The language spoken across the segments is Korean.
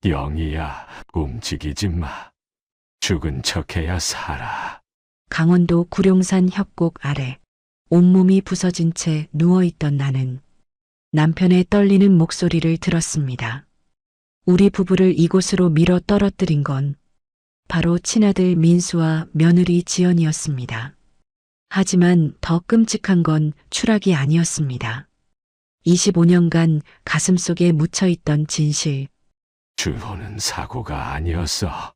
영희야, 움직이지 마. 죽은 척해야 살아. 강원도 구룡산 협곡 아래 온몸이 부서진 채 누워있던 나는 남편의 떨리는 목소리를 들었습니다. 우리 부부를 이곳으로 밀어 떨어뜨린 건 바로 친아들 민수와 며느리 지연이었습니다. 하지만 더 끔찍한 건 추락이 아니었습니다. 25년간 가슴속에 묻혀있던 진실. 준호는 사고가 아니었어.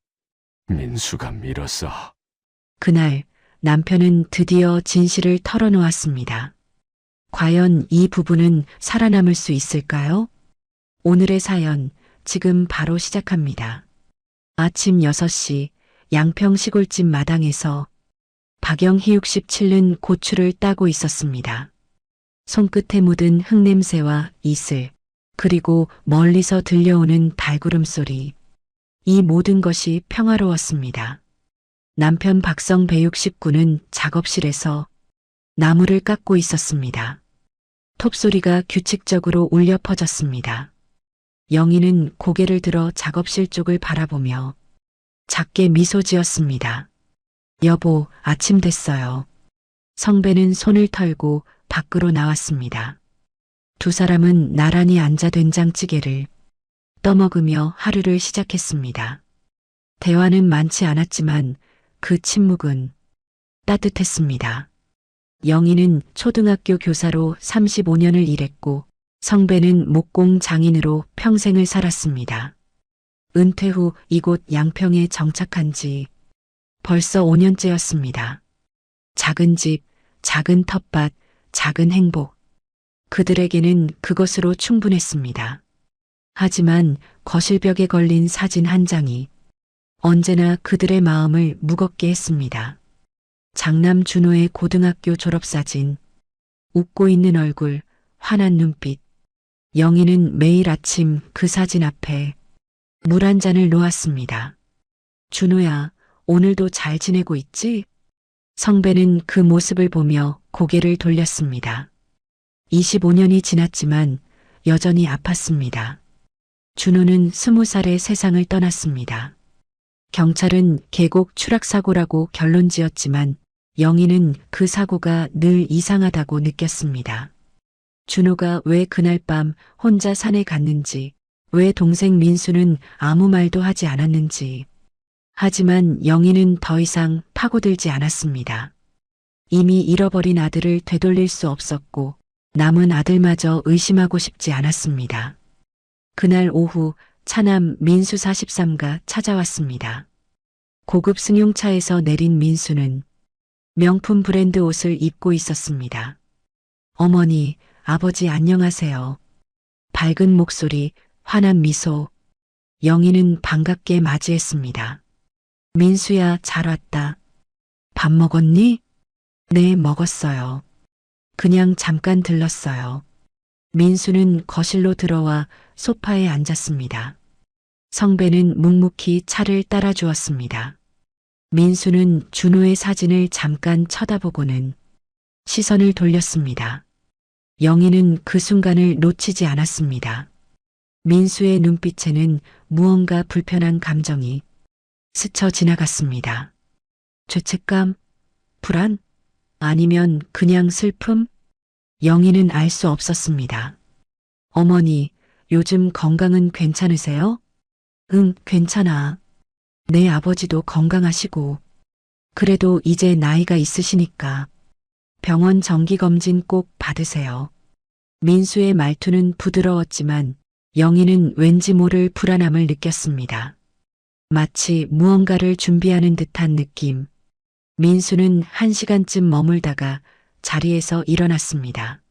민수가 밀었어. 그날 남편은 드디어 진실을 털어놓았습니다. 과연 이 부부는 살아남을 수 있을까요? 오늘의 사연 지금 바로 시작합니다. 아침 6시 양평 시골집 마당에서 박영희 67는 고추를 따고 있었습니다. 손끝에 묻은 흙냄새와 이슬, 그리고 멀리서 들려오는 발구름 소리. 이 모든 것이 평화로웠습니다. 남편 박성배 69는 작업실에서 나무를 깎고 있었습니다. 톱소리가 규칙적으로 울려 퍼졌습니다. 영희는 고개를 들어 작업실 쪽을 바라보며 작게 미소 지었습니다. 여보, 아침 됐어요. 성배는 손을 털고 밖으로 나왔습니다. 두 사람은 나란히 앉아 된장찌개를 떠먹으며 하루를 시작했습니다. 대화는 많지 않았지만 그 침묵은 따뜻했습니다. 영희는 초등학교 교사로 35년을 일했고 성배는 목공 장인으로 평생을 살았습니다. 은퇴 후 이곳 양평에 정착한 지 벌써 5년째였습니다. 작은 집, 작은 텃밭, 작은 행복. 그들에게는 그것으로 충분했습니다. 하지만 거실벽에 걸린 사진 한 장이 언제나 그들의 마음을 무겁게 했습니다. 장남 준호의 고등학교 졸업사진, 웃고 있는 얼굴, 환한 눈빛. 영희는 매일 아침 그 사진 앞에 물 한 잔을 놓았습니다. 준호야, 오늘도 잘 지내고 있지? 성배는 그 모습을 보며 고개를 돌렸습니다. 25년이 지났지만 여전히 아팠습니다. 준호는 20살에 세상을 떠났습니다. 경찰은 계곡 추락사고라고 결론 지었지만 영희는 그 사고가 늘 이상하다고 느꼈습니다. 준호가 왜 그날 밤 혼자 산에 갔는지, 왜 동생 민수는 아무 말도 하지 않았는지. 하지만 영희는 더 이상 파고들지 않았습니다. 이미 잃어버린 아들을 되돌릴 수 없었고 남은 아들마저 의심하고 싶지 않았습니다. 그날 오후 차남 민수 43가 찾아왔습니다. 고급 승용차에서 내린 민수는 명품 브랜드 옷을 입고 있었습니다. 어머니, 아버지 안녕하세요. 밝은 목소리, 환한 미소. 영희는 반갑게 맞이했습니다. 민수야, 잘 왔다. 밥 먹었니? 네, 먹었어요. 그냥 잠깐 들렀어요. 민수는 거실로 들어와 소파에 앉았습니다. 성배는 묵묵히 차를 따라주었습니다. 민수는 준호의 사진을 잠깐 쳐다보고는 시선을 돌렸습니다. 영희는 그 순간을 놓치지 않았습니다. 민수의 눈빛에는 무언가 불편한 감정이 스쳐 지나갔습니다. 죄책감? 불안? 아니면 그냥 슬픔? 영희는 알 수 없었습니다. 어머니, 요즘 건강은 괜찮으세요? 응, 괜찮아. 내 아버지도 건강하시고. 그래도 이제 나이가 있으시니까 병원 정기검진 꼭 받으세요. 민수의 말투는 부드러웠지만 영희는 왠지 모를 불안함을 느꼈습니다. 마치 무언가를 준비하는 듯한 느낌. 민수는 1시간쯤 머물다가 자리에서 일어났습니다.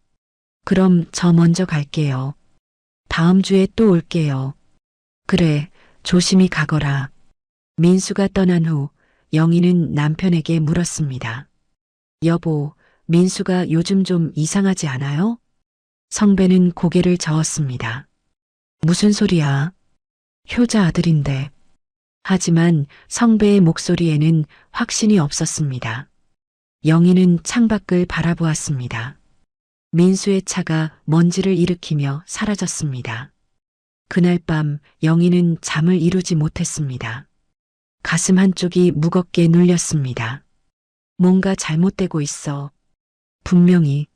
그럼 저 먼저 갈게요. 다음 주에 또 올게요. 그래, 조심히 가거라. 민수가 떠난 후 영희는 남편에게 물었습니다. 여보, 민수가 요즘 좀 이상하지 않아요? 성배는 고개를 저었습니다. 무슨 소리야? 효자 아들인데. 하지만 성배의 목소리에는 확신이 없었습니다. 영희는 창밖을 바라보았습니다. 민수의 차가 먼지를 일으키며 사라졌습니다. 그날 밤 영희는 잠을 이루지 못했습니다. 가슴 한쪽이 무겁게 눌렸습니다. 뭔가 잘못되고 있어. 분명히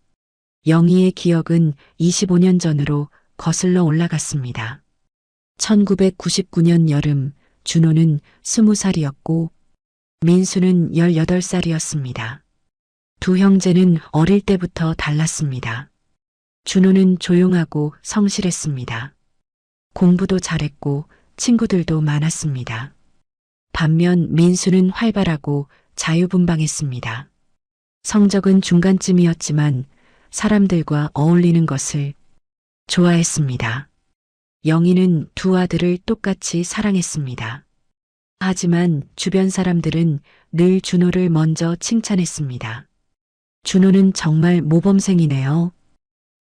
영희의 기억은 25년 전으로 거슬러 올라갔습니다. 1999년 여름 준호는 20살이었고 민수는 18살이었습니다. 두 형제는 어릴 때부터 달랐습니다. 준호는 조용하고 성실했습니다. 공부도 잘했고 친구들도 많았습니다. 반면 민수는 활발하고 자유분방했습니다. 성적은 중간쯤이었지만 사람들과 어울리는 것을 좋아했습니다. 영희는 두 아들을 똑같이 사랑했습니다. 하지만 주변 사람들은 늘 준호를 먼저 칭찬했습니다. 준호는 정말 모범생이네요.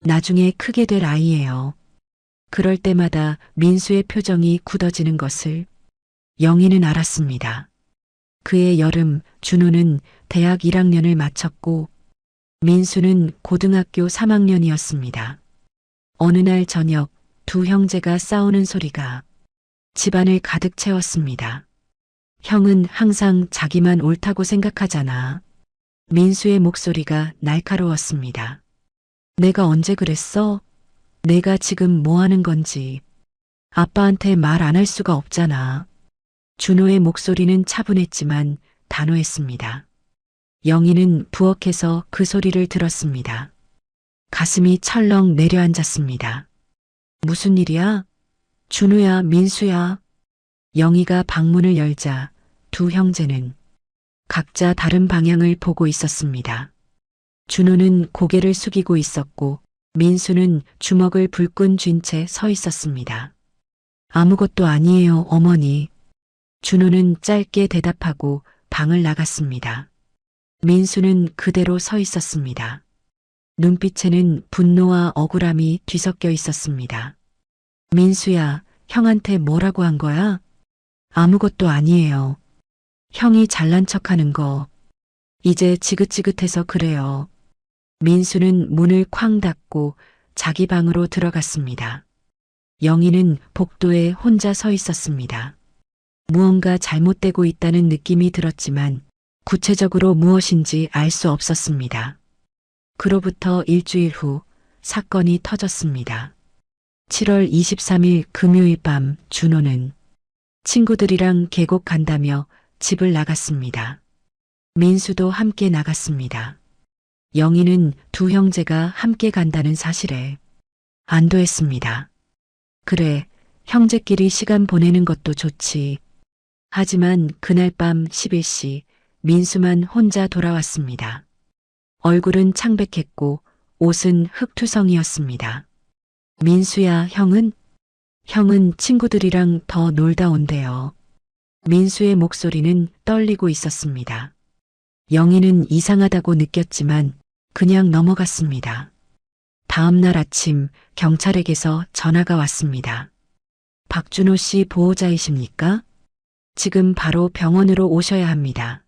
나중에 크게 될 아이예요. 그럴 때마다 민수의 표정이 굳어지는 것을 영희는 알았습니다. 그해 여름 준호는 대학 1학년을 마쳤고 민수는 고등학교 3학년이었습니다. 어느 날 저녁 두 형제가 싸우는 소리가 집안을 가득 채웠습니다. 형은 항상 자기만 옳다고 생각하잖아. 민수의 목소리가 날카로웠습니다. 내가 언제 그랬어? 내가 지금 뭐 하는 건지 아빠한테 말 안 할 수가 없잖아. 준호의 목소리는 차분했지만 단호했습니다. 영희는 부엌에서 그 소리를 들었습니다. 가슴이 철렁 내려앉았습니다. 무슨 일이야? 준호야, 민수야. 영희가 방문을 열자 두 형제는 각자 다른 방향을 보고 있었습니다. 준호는 고개를 숙이고 있었고 민수는 주먹을 불끈 쥔 채 서 있었습니다. 아무것도 아니에요, 어머니. 준호는 짧게 대답하고 방을 나갔습니다. 민수는 그대로 서 있었습니다. 눈빛에는 분노와 억울함이 뒤섞여 있었습니다. 민수야, 형한테 뭐라고 한 거야? 아무것도 아니에요. 형이 잘난 척하는 거 이제 지긋지긋해서 그래요. 민수는 문을 쾅 닫고 자기 방으로 들어갔습니다. 영희는 복도에 혼자 서 있었습니다. 무언가 잘못되고 있다는 느낌이 들었지만 구체적으로 무엇인지 알 수 없었습니다. 그로부터 일주일 후 사건이 터졌습니다. 7월 23일 금요일 밤 준호는 친구들이랑 계곡 간다며 집을 나갔습니다. 민수도 함께 나갔습니다. 영희는 두 형제가 함께 간다는 사실에 안도했습니다. 그래, 형제끼리 시간 보내는 것도 좋지. 하지만 그날 밤 11시 민수만 혼자 돌아왔습니다. 얼굴은 창백했고 옷은 흙투성이었습니다. 민수야, 형은? 형은 친구들이랑 더 놀다 온대요. 민수의 목소리는 떨리고 있었습니다. 영희는 이상하다고 느꼈지만 그냥 넘어갔습니다. 다음 날 아침 경찰에게서 전화가 왔습니다. 박준호 씨 보호자이십니까? 지금 바로 병원으로 오셔야 합니다.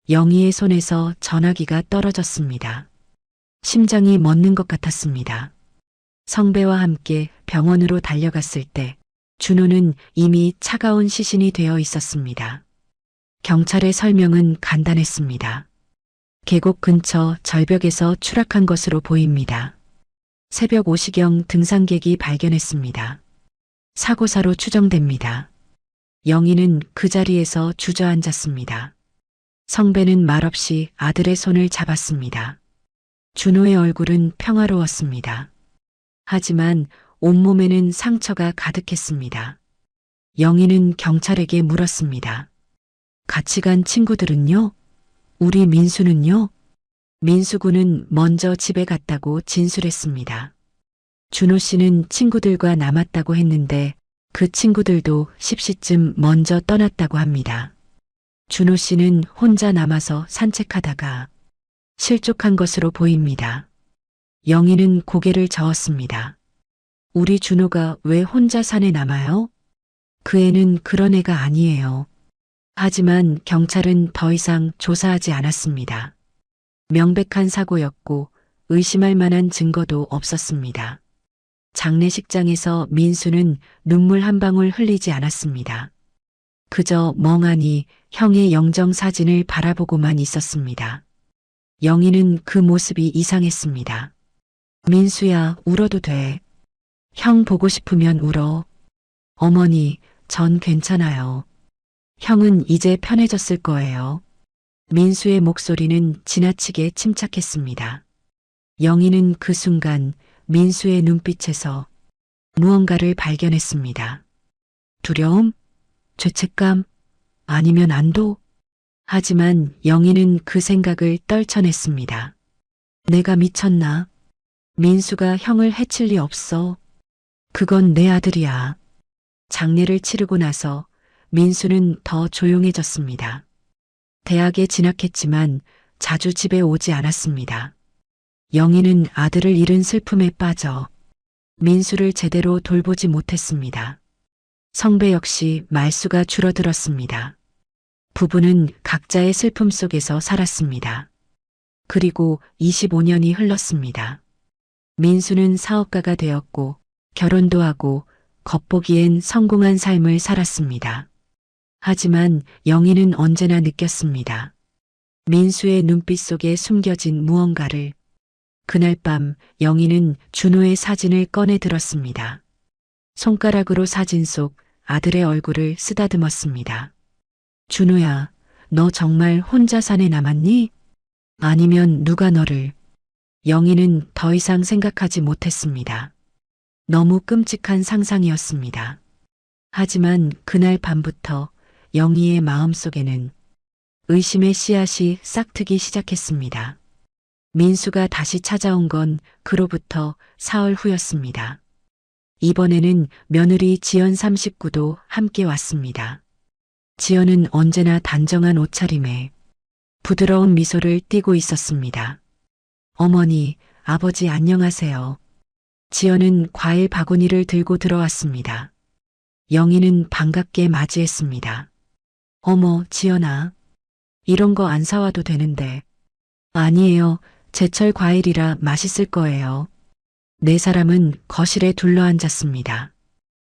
영희의 손에서 전화기가 떨어졌습니다. 심장이 멎는 것 같았습니다. 성배와 함께 병원으로 달려갔을 때 준호는 이미 차가운 시신이 되어 있었습니다. 경찰의 설명은 간단했습니다. 계곡 근처 절벽에서 추락한 것으로 보입니다. 새벽 5시경 등산객이 발견했습니다. 사고사로 추정됩니다. 영희는 그 자리에서 주저앉았습니다. 성배는 말없이 아들의 손을 잡았습니다. 준호의 얼굴은 평화로웠습니다. 하지만 온몸에는 상처가 가득했습니다. 영희는 경찰에게 물었습니다. 같이 간 친구들은요? 우리 민수는요? 민수군은 먼저 집에 갔다고 진술했습니다. 준호 씨는 친구들과 남았다고 했는데 그 친구들도 10시쯤 먼저 떠났다고 합니다. 준호 씨는 혼자 남아서 산책하다가 실족한 것으로 보입니다. 영희는 고개를 저었습니다. 우리 준호가 왜 혼자 산에 남아요? 그 애는 그런 애가 아니에요. 하지만 경찰은 더 이상 조사하지 않았습니다. 명백한 사고였고 의심할 만한 증거도 없었습니다. 장례식장에서 민수는 눈물 한 방울 흘리지 않았습니다. 그저 멍하니 형의 영정 사진을 바라보고만 있었습니다. 영희는 그 모습이 이상했습니다. 민수야, 울어도 돼. 형 보고 싶으면 울어. 어머니, 전 괜찮아요. 형은 이제 편해졌을 거예요. 민수의 목소리는 지나치게 침착했습니다. 영희는 그 순간 민수의 눈빛에서 무언가를 발견했습니다. 두려움? 죄책감? 아니면 안도? 하지만 영희는 그 생각을 떨쳐냈습니다. 내가 미쳤나? 민수가 형을 해칠 리 없어. 그건 내 아들이야. 장례를 치르고 나서 민수는 더 조용해졌습니다. 대학에 진학했지만 자주 집에 오지 않았습니다. 영희는 아들을 잃은 슬픔에 빠져 민수를 제대로 돌보지 못했습니다. 성배 역시 말수가 줄어들었습니다. 부부는 각자의 슬픔 속에서 살았습니다. 그리고 25년이 흘렀습니다. 민수는 사업가가 되었고 결혼도 하고 겉보기엔 성공한 삶을 살았습니다. 하지만 영희는 언제나 느꼈습니다. 민수의 눈빛 속에 숨겨진 무언가를. 그날 밤 영희는 준호의 사진을 꺼내 들었습니다. 손가락으로 사진 속 아들의 얼굴을 쓰다듬었습니다. 준호야, 너 정말 혼자 산에 남았니? 아니면 누가 너를? 영희는 더 이상 생각하지 못했습니다. 너무 끔찍한 상상이었습니다. 하지만 그날 밤부터 영희의 마음속에는 의심의 씨앗이 싹트기 시작했습니다. 민수가 다시 찾아온 건 그로부터 사흘 후였습니다. 이번에는 며느리 지연 39도 함께 왔습니다. 지연은 언제나 단정한 옷차림에 부드러운 미소를 띠고 있었습니다. 어머니, 아버지 안녕하세요. 지연은 과일 바구니를 들고 들어왔습니다. 영희는 반갑게 맞이했습니다. 어머, 지연아. 이런 거 안 사와도 되는데. 아니에요. 제철 과일이라 맛있을 거예요. 네 사람은 거실에 둘러앉았습니다.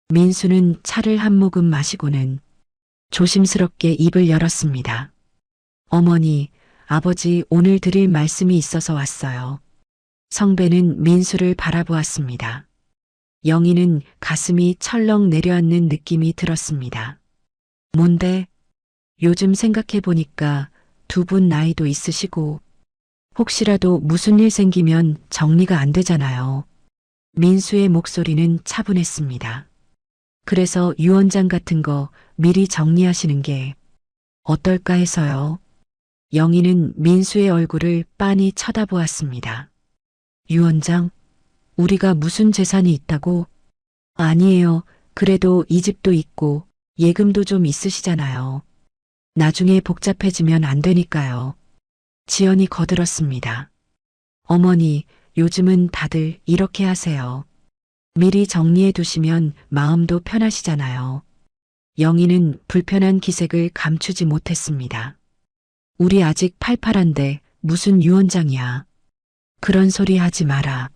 민수는 차를 한 모금 마시고는 조심스럽게 입을 열었습니다. 어머니, 아버지 오늘 드릴 말씀이 있어서 왔어요. 성배는 민수를 바라보았습니다. 영희는 가슴이 철렁 내려앉는 느낌이 들었습니다. 뭔데? 요즘 생각해보니까 두 분 나이도 있으시고 혹시라도 무슨 일 생기면 정리가 안 되잖아요. 민수의 목소리는 차분했습니다. 그래서 유언장 같은 거 미리 정리하시는 게 어떨까 해서요. 영희는 민수의 얼굴을 빤히 쳐다보았습니다. 유언장? 우리가 무슨 재산이 있다고? 아니에요. 그래도 이 집도 있고 예금도 좀 있으시잖아요. 나중에 복잡해지면 안 되니까요. 지연이 거들었습니다. 어머니, 요즘은 다들 이렇게 하세요. 미리 정리해 두시면 마음도 편하시잖아요. 영희는 불편한 기색을 감추지 못했습니다. 우리 아직 팔팔한데 무슨 유언장이야. 그런 소리 하지 마라.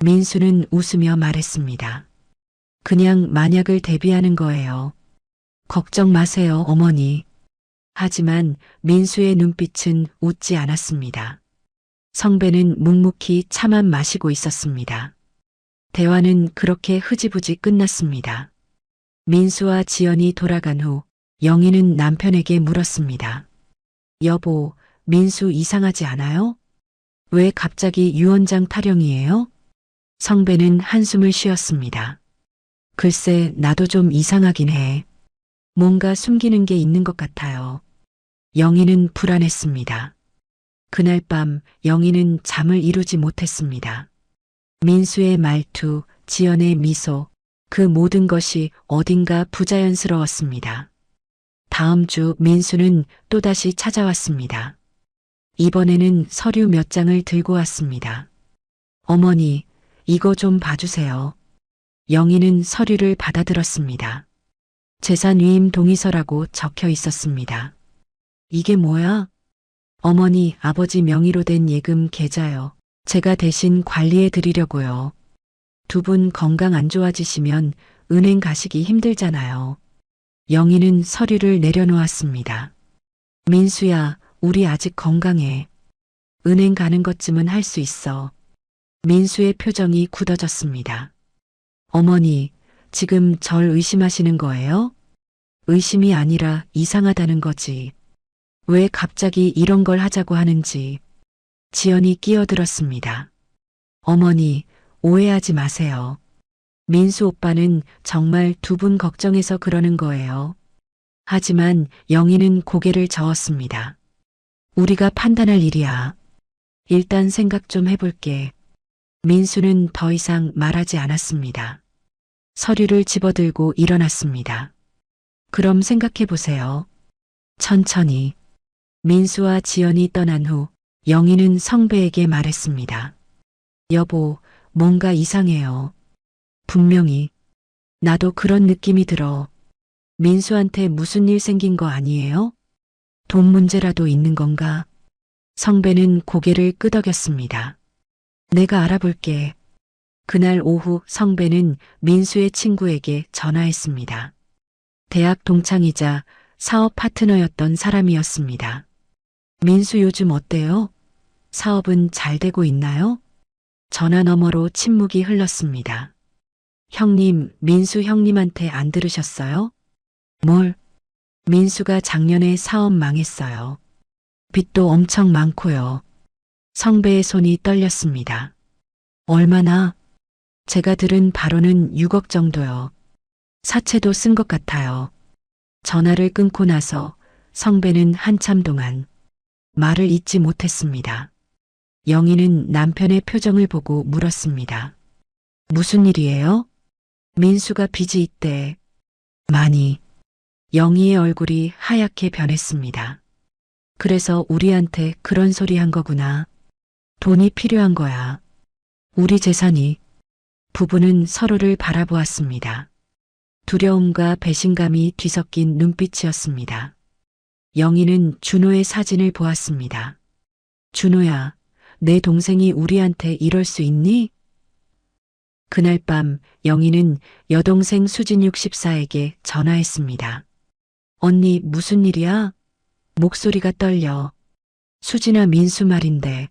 민수는 웃으며 말했습니다. 그냥 만약을 대비하는 거예요. 걱정 마세요, 어머니. 하지만 민수의 눈빛은 웃지 않았습니다. 성배는 묵묵히 차만 마시고 있었습니다. 대화는 그렇게 흐지부지 끝났습니다. 민수와 지연이 돌아간 후 영희는 남편에게 물었습니다. 여보, 민수 이상하지 않아요? 왜 갑자기 유언장 타령이에요? 성배는 한숨을 쉬었습니다. 글쎄, 나도 좀 이상하긴 해. 뭔가 숨기는 게 있는 것 같아요. 영희는 불안했습니다. 그날 밤 영희는 잠을 이루지 못했습니다. 민수의 말투, 지연의 미소, 그 모든 것이 어딘가 부자연스러웠습니다. 다음 주 민수는 또다시 찾아왔습니다. 이번에는 서류 몇 장을 들고 왔습니다. 어머니, 이거 좀 봐주세요. 영희는 서류를 받아들었습니다. 재산위임 동의서라고 적혀 있었습니다. 이게 뭐야? 어머니, 아버지 명의로 된 예금 계좌요. 제가 대신 관리해 드리려고요. 두 분 건강 안 좋아지시면 은행 가시기 힘들잖아요. 영희는 서류를 내려놓았습니다. 민수야, 우리 아직 건강해. 은행 가는 것쯤은 할 수 있어. 민수의 표정이 굳어졌습니다. 어머니, 지금 절 의심하시는 거예요? 의심이 아니라 이상하다는 거지. 왜 갑자기 이런 걸 하자고 하는지. 지연이 끼어들었습니다. 어머니, 오해하지 마세요. 민수 오빠는 정말 두 분 걱정해서 그러는 거예요. 하지만 영희는 고개를 저었습니다. 우리가 판단할 일이야. 일단 생각 좀 해볼게. 민수는 더 이상 말하지 않았습니다. 서류를 집어들고 일어났습니다. 그럼 생각해 보세요. 천천히. 민수와 지연이 떠난 후 영희는 성배에게 말했습니다. 여보, 뭔가 이상해요. 분명히. 나도 그런 느낌이 들어. 민수한테 무슨 일 생긴 거 아니에요? 돈 문제라도 있는 건가? 성배는 고개를 끄덕였습니다. 내가 알아볼게. 그날 오후 성배는 민수의 친구에게 전화했습니다. 대학 동창이자 사업 파트너였던 사람이었습니다. 민수 요즘 어때요? 사업은 잘 되고 있나요? 전화 너머로 침묵이 흘렀습니다. 형님, 민수 형님한테 안 들으셨어요? 뭘? 민수가 작년에 사업 망했어요. 빚도 엄청 많고요. 성배의 손이 떨렸습니다. 얼마나? 제가 들은 바로는 6억 정도요. 사채도 쓴 것 같아요. 전화를 끊고 나서 성배는 한참 동안 말을 잇지 못했습니다. 영희는 남편의 표정을 보고 물었습니다. 무슨 일이에요? 민수가 빚이 있대. 많이. 영희의 얼굴이 하얗게 변했습니다. 그래서 우리한테 그런 소리 한 거구나. 돈이 필요한 거야. 우리 재산이. 부부는 서로를 바라보았습니다. 두려움과 배신감이 뒤섞인 눈빛이었습니다. 영희는 준호의 사진을 보았습니다. 준호야, 내 동생이 우리한테 이럴 수 있니? 그날 밤 영희는 여동생 수진 64에게 전화했습니다. 언니, 무슨 일이야? 목소리가 떨려. 수진아, 민수 말인데.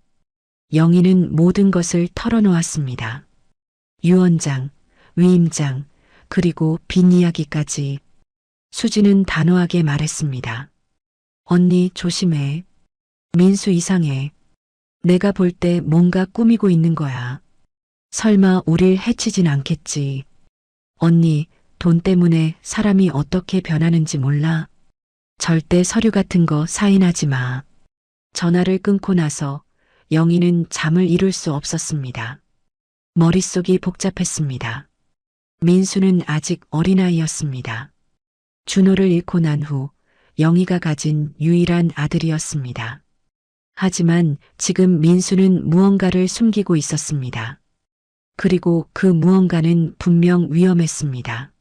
영희는 모든 것을 털어놓았습니다. 유언장, 위임장, 그리고 빈 이야기까지. 수진은 단호하게 말했습니다. 언니, 조심해. 민수 이상해. 내가 볼 때 뭔가 꾸미고 있는 거야. 설마 우릴 해치진 않겠지. 언니, 돈 때문에 사람이 어떻게 변하는지 몰라. 절대 서류 같은 거 사인하지 마. 전화를 끊고 나서 영희는 잠을 이룰 수 없었습니다. 머릿속이 복잡했습니다. 민수는 아직 어린아이였습니다. 준호를 잃고 난 후 영희가 가진 유일한 아들이었습니다. 하지만 지금 민수는 무언가를 숨기고 있었습니다. 그리고 그 무언가는 분명 위험했습니다.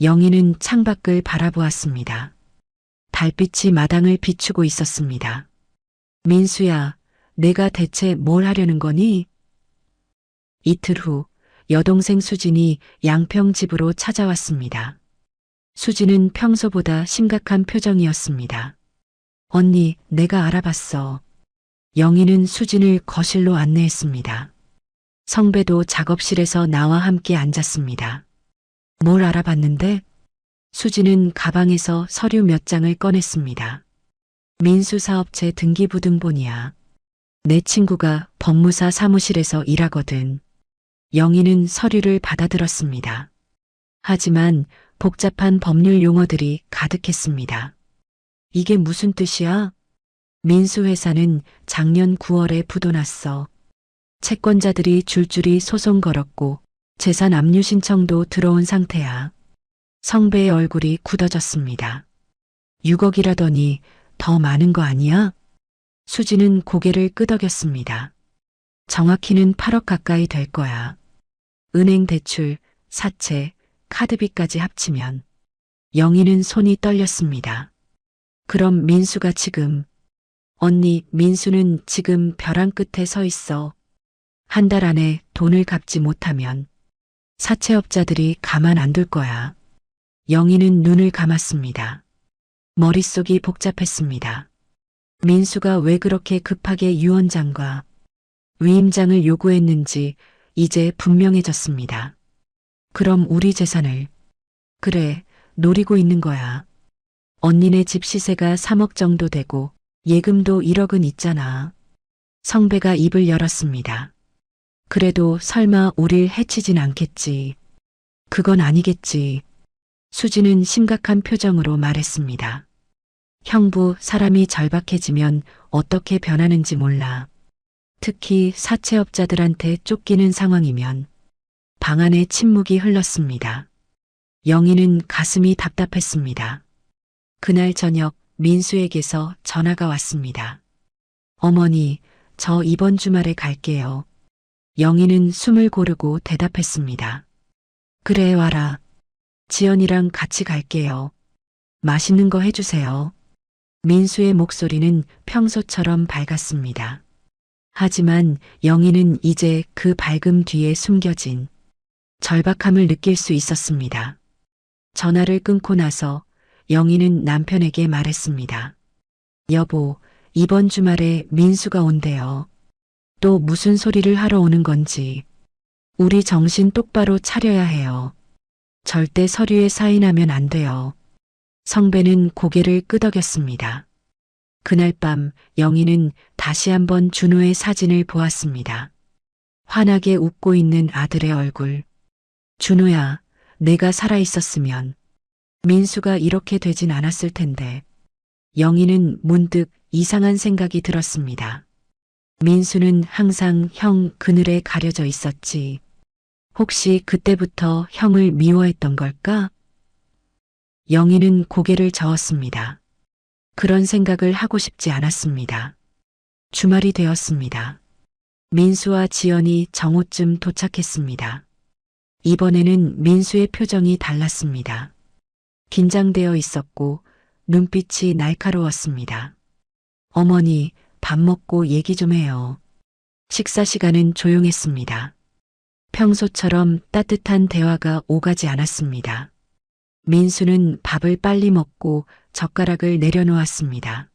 영희는 창밖을 바라보았습니다. 달빛이 마당을 비추고 있었습니다. 민수야, 내가 대체 뭘 하려는 거니? 이틀 후 여동생 수진이 양평 집으로 찾아왔습니다. 수진은 평소보다 심각한 표정이었습니다. 언니, 내가 알아봤어. 영희는 수진을 거실로 안내했습니다. 성배도 작업실에서 나와 함께 앉았습니다. 뭘 알아봤는데? 수진은 가방에서 서류 몇 장을 꺼냈습니다. 민수 사업체 등기부등본이야. 내 친구가 법무사 사무실에서 일하거든. 영희는 서류를 받아들었습니다. 하지만 복잡한 법률 용어들이 가득했습니다. 이게 무슨 뜻이야? 민수 회사는 작년 9월에 부도났어. 채권자들이 줄줄이 소송 걸었고 재산 압류 신청도 들어온 상태야. 성배의 얼굴이 굳어졌습니다. 6억이라더니 더 많은 거 아니야? 수지는 고개를 끄덕였습니다. 정확히는 8억 가까이 될 거야. 은행 대출, 사채, 카드비까지 합치면. 영희는 손이 떨렸습니다. 그럼 민수가 지금. 언니, 민수는 지금 벼랑 끝에 서 있어. 한 달 안에 돈을 갚지 못하면 사채업자들이 가만 안 둘 거야. 영희는 눈을 감았습니다. 머릿속이 복잡했습니다. 민수가 왜 그렇게 급하게 유언장과 위임장을 요구했는지 이제 분명해졌습니다. 그럼 우리 재산을, 그래, 노리고 있는 거야. 언니네 집 시세가 3억 정도 되고 예금도 1억은 있잖아. 성배가 입을 열었습니다. 그래도 설마 우릴 해치진 않겠지. 그건 아니겠지. 수지는 심각한 표정으로 말했습니다. 형부, 사람이 절박해지면 어떻게 변하는지 몰라. 특히 사채업자들한테 쫓기는 상황이면. 방 안에 침묵이 흘렀습니다. 영희는 가슴이 답답했습니다. 그날 저녁 민수에게서 전화가 왔습니다. 어머니, 저 이번 주말에 갈게요. 영희는 숨을 고르고 대답했습니다. 그래, 와라. 지연이랑 같이 갈게요. 맛있는 거 해주세요. 민수의 목소리는 평소처럼 밝았습니다. 하지만 영희는 이제 그 밝음 뒤에 숨겨진 절박함을 느낄 수 있었습니다. 전화를 끊고 나서 영희는 남편에게 말했습니다. 여보, 이번 주말에 민수가 온대요. 또 무슨 소리를 하러 오는 건지. 우리 정신 똑바로 차려야 해요. 절대 서류에 사인하면 안 돼요. 성배는 고개를 끄덕였습니다. 그날 밤 영희는 다시 한번 준호의 사진을 보았습니다. 환하게 웃고 있는 아들의 얼굴. 준호야, 내가 살아있었으면 민수가 이렇게 되진 않았을 텐데. 영희는 문득 이상한 생각이 들었습니다. 민수는 항상 형 그늘에 가려져 있었지. 혹시 그때부터 형을 미워했던 걸까? 영희는 고개를 저었습니다. 그런 생각을 하고 싶지 않았습니다. 주말이 되었습니다. 민수와 지연이 정오쯤 도착했습니다. 이번에는 민수의 표정이 달랐습니다. 긴장되어 있었고 눈빛이 날카로웠습니다. 어머니, 밥 먹고 얘기 좀 해요. 식사 시간은 조용했습니다. 평소처럼 따뜻한 대화가 오가지 않았습니다. 민수는 밥을 빨리 먹고 젓가락을 내려놓았습니다.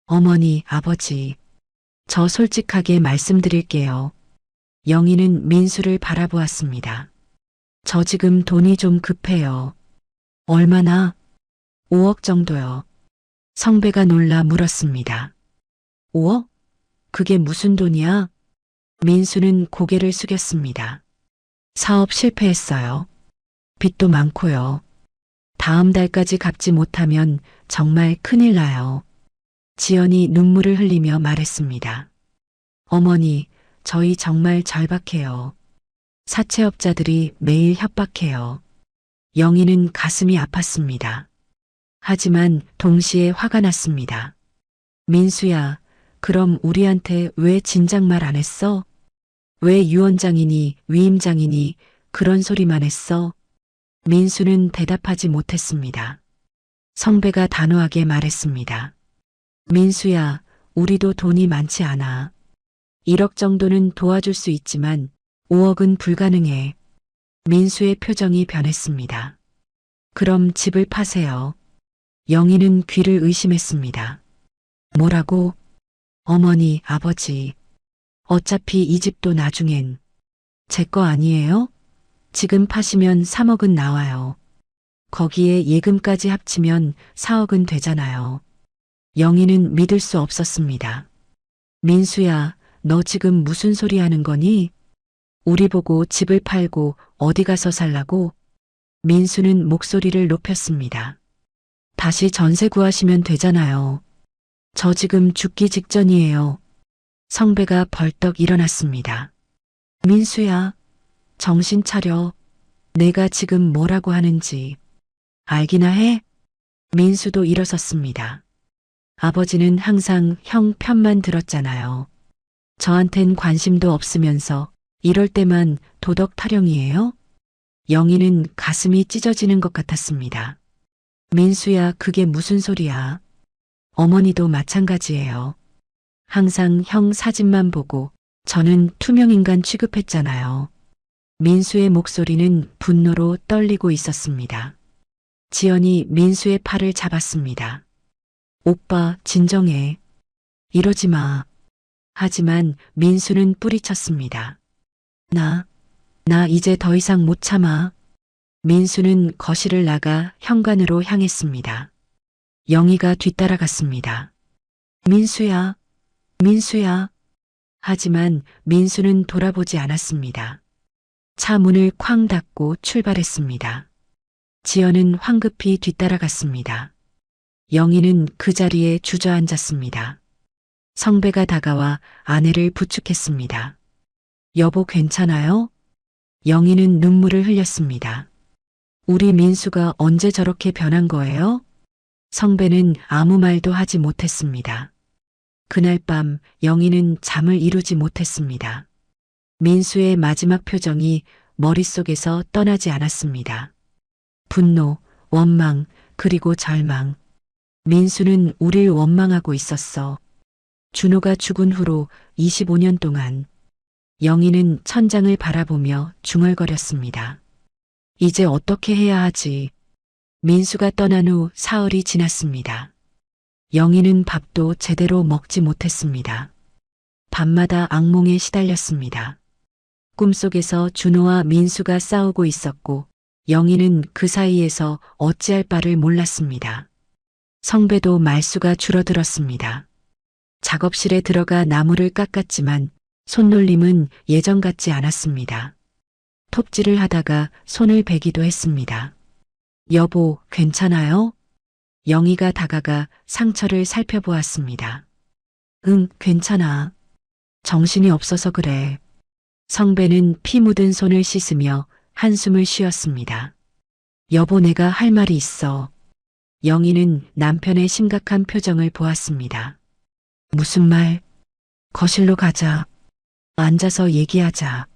어머니, 아버지, 저 솔직하게 말씀드릴게요. 영희는 민수를 바라보았습니다. 저 지금 돈이 좀 급해요. 얼마나? 5억 정도요. 성배가 놀라 물었습니다. 5억? 그게 무슨 돈이야? 민수는 고개를 숙였습니다. 사업 실패했어요. 빚도 많고요. 다음 달까지 갚지 못하면 정말 큰일 나요. 지연이 눈물을 흘리며 말했습니다. 어머니, 저희 정말 절박해요. 사채업자들이 매일 협박해요. 영희는 가슴이 아팠습니다. 하지만 동시에 화가 났습니다. 민수야, 그럼 우리한테 왜 진작 말 안 했어? 왜 유언장이니 위임장이니 그런 소리만 했어? 민수는 대답하지 못했습니다. 성배가 단호하게 말했습니다. 민수야, 우리도 돈이 많지 않아. 1억 정도는 도와줄 수 있지만 5억은 불가능해. 민수의 표정이 변했습니다. 그럼 집을 파세요. 영희는 귀를 의심했습니다. 뭐라고? 어머니, 아버지. 어차피 이 집도 나중엔 제 거 아니에요? 지금 파시면 3억은 나와요. 거기에 예금까지 합치면 4억은 되잖아요. 영희는 믿을 수 없었습니다. 민수야, 너 지금 무슨 소리 하는 거니? 우리 보고 집을 팔고 어디 가서 살라고? 민수는 목소리를 높였습니다. 다시 전세 구하시면 되잖아요. 저 지금 죽기 직전이에요. 성배가 벌떡 일어났습니다. 민수야, 정신 차려. 내가 지금 뭐라고 하는지 알기나 해? 민수도 일어섰습니다. 아버지는 항상 형 편만 들었잖아요. 저한텐 관심도 없으면서 이럴 때만 도덕 타령이에요? 영희는 가슴이 찢어지는 것 같았습니다. 민수야, 그게 무슨 소리야? 어머니도 마찬가지예요. 항상 형 사진만 보고 저는 투명인간 취급했잖아요. 민수의 목소리는 분노로 떨리고 있었습니다. 지연이 민수의 팔을 잡았습니다. 오빠, 진정해. 이러지 마. 하지만 민수는 뿌리쳤습니다. 나 이제 더 이상 못 참아. 민수는 거실을 나가 현관으로 향했습니다. 영희가 뒤따라갔습니다. 민수야, 민수야. 하지만 민수는 돌아보지 않았습니다. 차 문을 쾅 닫고 출발했습니다. 지연은 황급히 뒤따라갔습니다. 영희는 그 자리에 주저앉았습니다. 성배가 다가와 아내를 부축했습니다. 여보 괜찮아요? 영희는 눈물을 흘렸습니다. 우리 민수가 언제 저렇게 변한 거예요? 성배는 아무 말도 하지 못했습니다. 그날 밤 영희는 잠을 이루지 못했습니다. 민수의 마지막 표정이 머릿속에서 떠나지 않았습니다. 분노, 원망, 그리고 절망. 민수는 우릴 원망하고 있었어. 준호가 죽은 후로 25년 동안 영희는 천장을 바라보며 중얼거렸습니다. 이제 어떻게 해야 하지? 민수가 떠난 후 사흘이 지났습니다. 영희는 밥도 제대로 먹지 못했습니다. 밤마다 악몽에 시달렸습니다. 꿈속에서 준호와 민수가 싸우고 있었고 영희는 그 사이에서 어찌할 바를 몰랐습니다. 성배도 말수가 줄어들었습니다. 작업실에 들어가 나무를 깎았지만 손놀림은 예전 같지 않았습니다. 톱질을 하다가 손을 베기도 했습니다. 여보, 괜찮아요? 영희가 다가가 상처를 살펴보았습니다. 응, 괜찮아. 정신이 없어서 그래. 성배는 피 묻은 손을 씻으며 한숨을 쉬었습니다. 여보, 내가 할 말이 있어. 영희는 남편의 심각한 표정을 보았습니다. 무슨 말? 거실로 가자. 앉아서 얘기하자.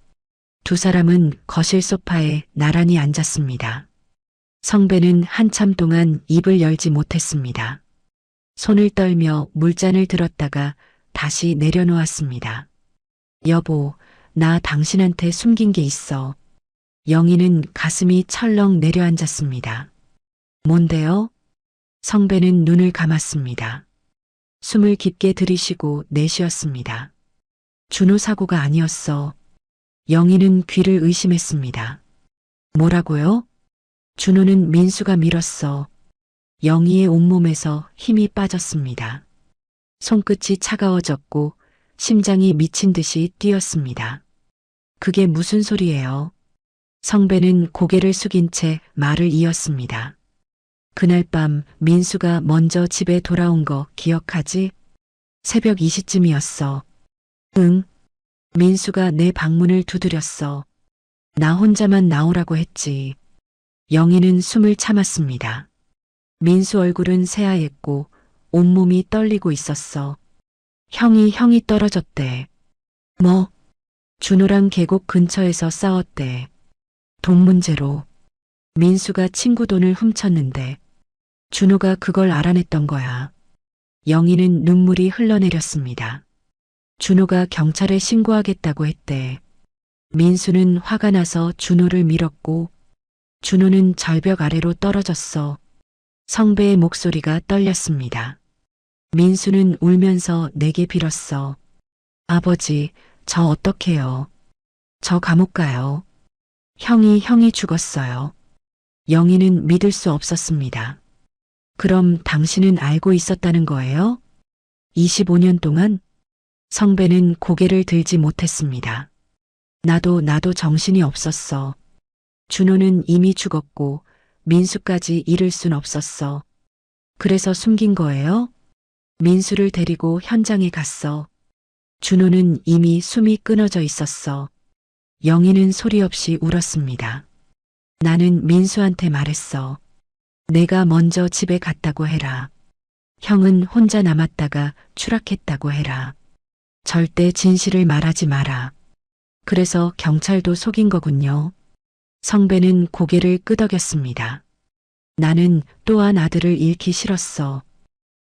두 사람은 거실 소파에 나란히 앉았습니다. 성배는 한참 동안 입을 열지 못했습니다. 손을 떨며 물잔을 들었다가 다시 내려놓았습니다. 여보, 나 당신한테 숨긴 게 있어. 영희는 가슴이 철렁 내려앉았습니다. 뭔데요? 성배는 눈을 감았습니다. 숨을 깊게 들이쉬고 내쉬었습니다. 준호 사고가 아니었어. 영희는 귀를 의심했습니다. 뭐라고요? 준호는 민수가 밀었어. 영희의 온몸에서 힘이 빠졌습니다. 손끝이 차가워졌고 심장이 미친 듯이 뛰었습니다. 그게 무슨 소리예요? 성배는 고개를 숙인 채 말을 이었습니다. 그날 밤 민수가 먼저 집에 돌아온 거 기억하지? 새벽 2시쯤이었어. 응. 민수가 내 방문을 두드렸어. 나 혼자만 나오라고 했지. 영희는 숨을 참았습니다. 민수 얼굴은 새하얗고 온몸이 떨리고 있었어. 형이 떨어졌대. 뭐? 준호랑 계곡 근처에서 싸웠대. 돈 문제로. 민수가 친구 돈을 훔쳤는데 준호가 그걸 알아냈던 거야. 영희는 눈물이 흘러내렸습니다. 준호가 경찰에 신고하겠다고 했대. 민수는 화가 나서 준호를 밀었고 준호는 절벽 아래로 떨어졌어. 성배의 목소리가 떨렸습니다. 민수는 울면서 내게 빌었어. 아버지, 저 어떡해요? 저 감옥 가요. 형이 죽었어요. 영희는 믿을 수 없었습니다. 그럼 당신은 알고 있었다는 거예요? 25년 동안? 성배는 고개를 들지 못했습니다. 나도 정신이 없었어. 준호는 이미 죽었고 민수까지 잃을 순 없었어. 그래서 숨긴 거예요? 민수를 데리고 현장에 갔어. 준호는 이미 숨이 끊어져 있었어. 영희는 소리 없이 울었습니다. 나는 민수한테 말했어. 내가 먼저 집에 갔다고 해라. 형은 혼자 남았다가 추락했다고 해라. 절대 진실을 말하지 마라. 그래서 경찰도 속인 거군요. 성배는 고개를 끄덕였습니다. 나는 또한 아들을 잃기 싫었어.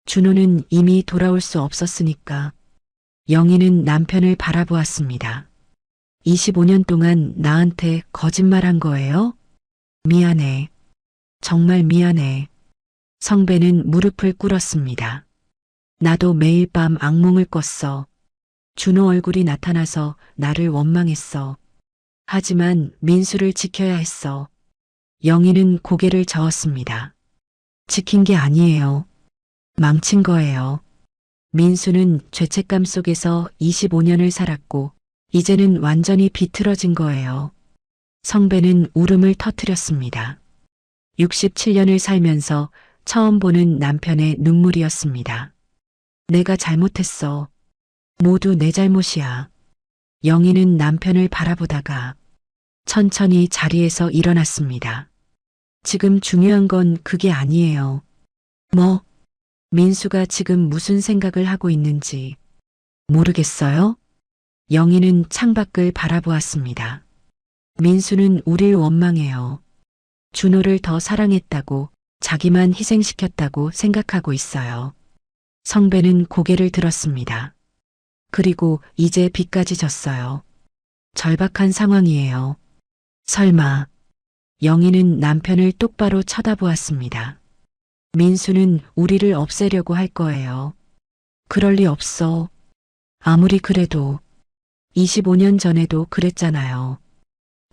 준호는 이미 돌아올 수 없었으니까. 영희는 남편을 바라보았습니다. 25년 동안 나한테 거짓말한 거예요? 미안해. 정말 미안해. 성배는 무릎을 꿇었습니다. 나도 매일 밤 악몽을 꿨어. 준호 얼굴이 나타나서 나를 원망했어. 하지만 민수를 지켜야 했어. 영희는 고개를 저었습니다. 지킨 게 아니에요. 망친 거예요. 민수는 죄책감 속에서 25년을 살았고 이제는 완전히 비틀어진 거예요. 성배는 울음을 터뜨렸습니다. 67년을 살면서 처음 보는 남편의 눈물이었습니다. 내가 잘못했어. 모두 내 잘못이야. 영희는 남편을 바라보다가 천천히 자리에서 일어났습니다. 지금 중요한 건 그게 아니에요. 뭐? 민수가 지금 무슨 생각을 하고 있는지 모르겠어요? 영희는 창밖을 바라보았습니다. 민수는 우릴 원망해요. 준호를 더 사랑했다고, 자기만 희생시켰다고 생각하고 있어요. 성배는 고개를 들었습니다. 그리고 이제 비까지 졌어요. 절박한 상황이에요. 설마. 영희는 남편을 똑바로 쳐다보았습니다. 민수는 우리를 없애려고 할 거예요. 그럴 리 없어. 아무리 그래도 25년 전에도 그랬잖아요.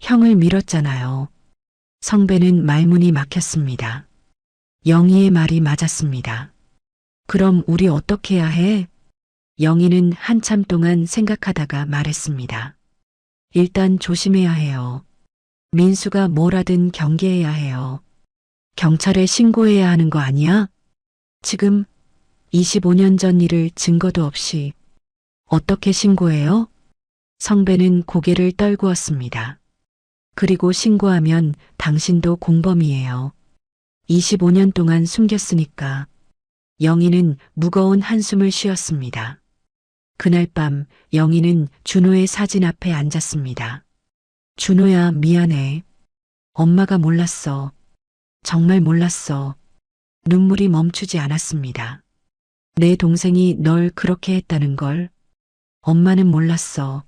형을 밀었잖아요. 성배는 말문이 막혔습니다. 영희의 말이 맞았습니다. 그럼 우리 어떻게 해야 해? 영희는 한참 동안 생각하다가 말했습니다. 일단 조심해야 해요. 민수가 뭘 하든 경계해야 해요. 경찰에 신고해야 하는 거 아니야? 지금 25년 전 일을 증거도 없이 어떻게 신고해요? 성배는 고개를 떨구었습니다. 그리고 신고하면 당신도 공범이에요. 25년 동안 숨겼으니까. 영희는 무거운 한숨을 쉬었습니다. 그날 밤 영희는 준호의 사진 앞에 앉았습니다. 준호야, 미안해. 엄마가 몰랐어. 정말 몰랐어. 눈물이 멈추지 않았습니다. 내 동생이 널 그렇게 했다는 걸. 엄마는 몰랐어.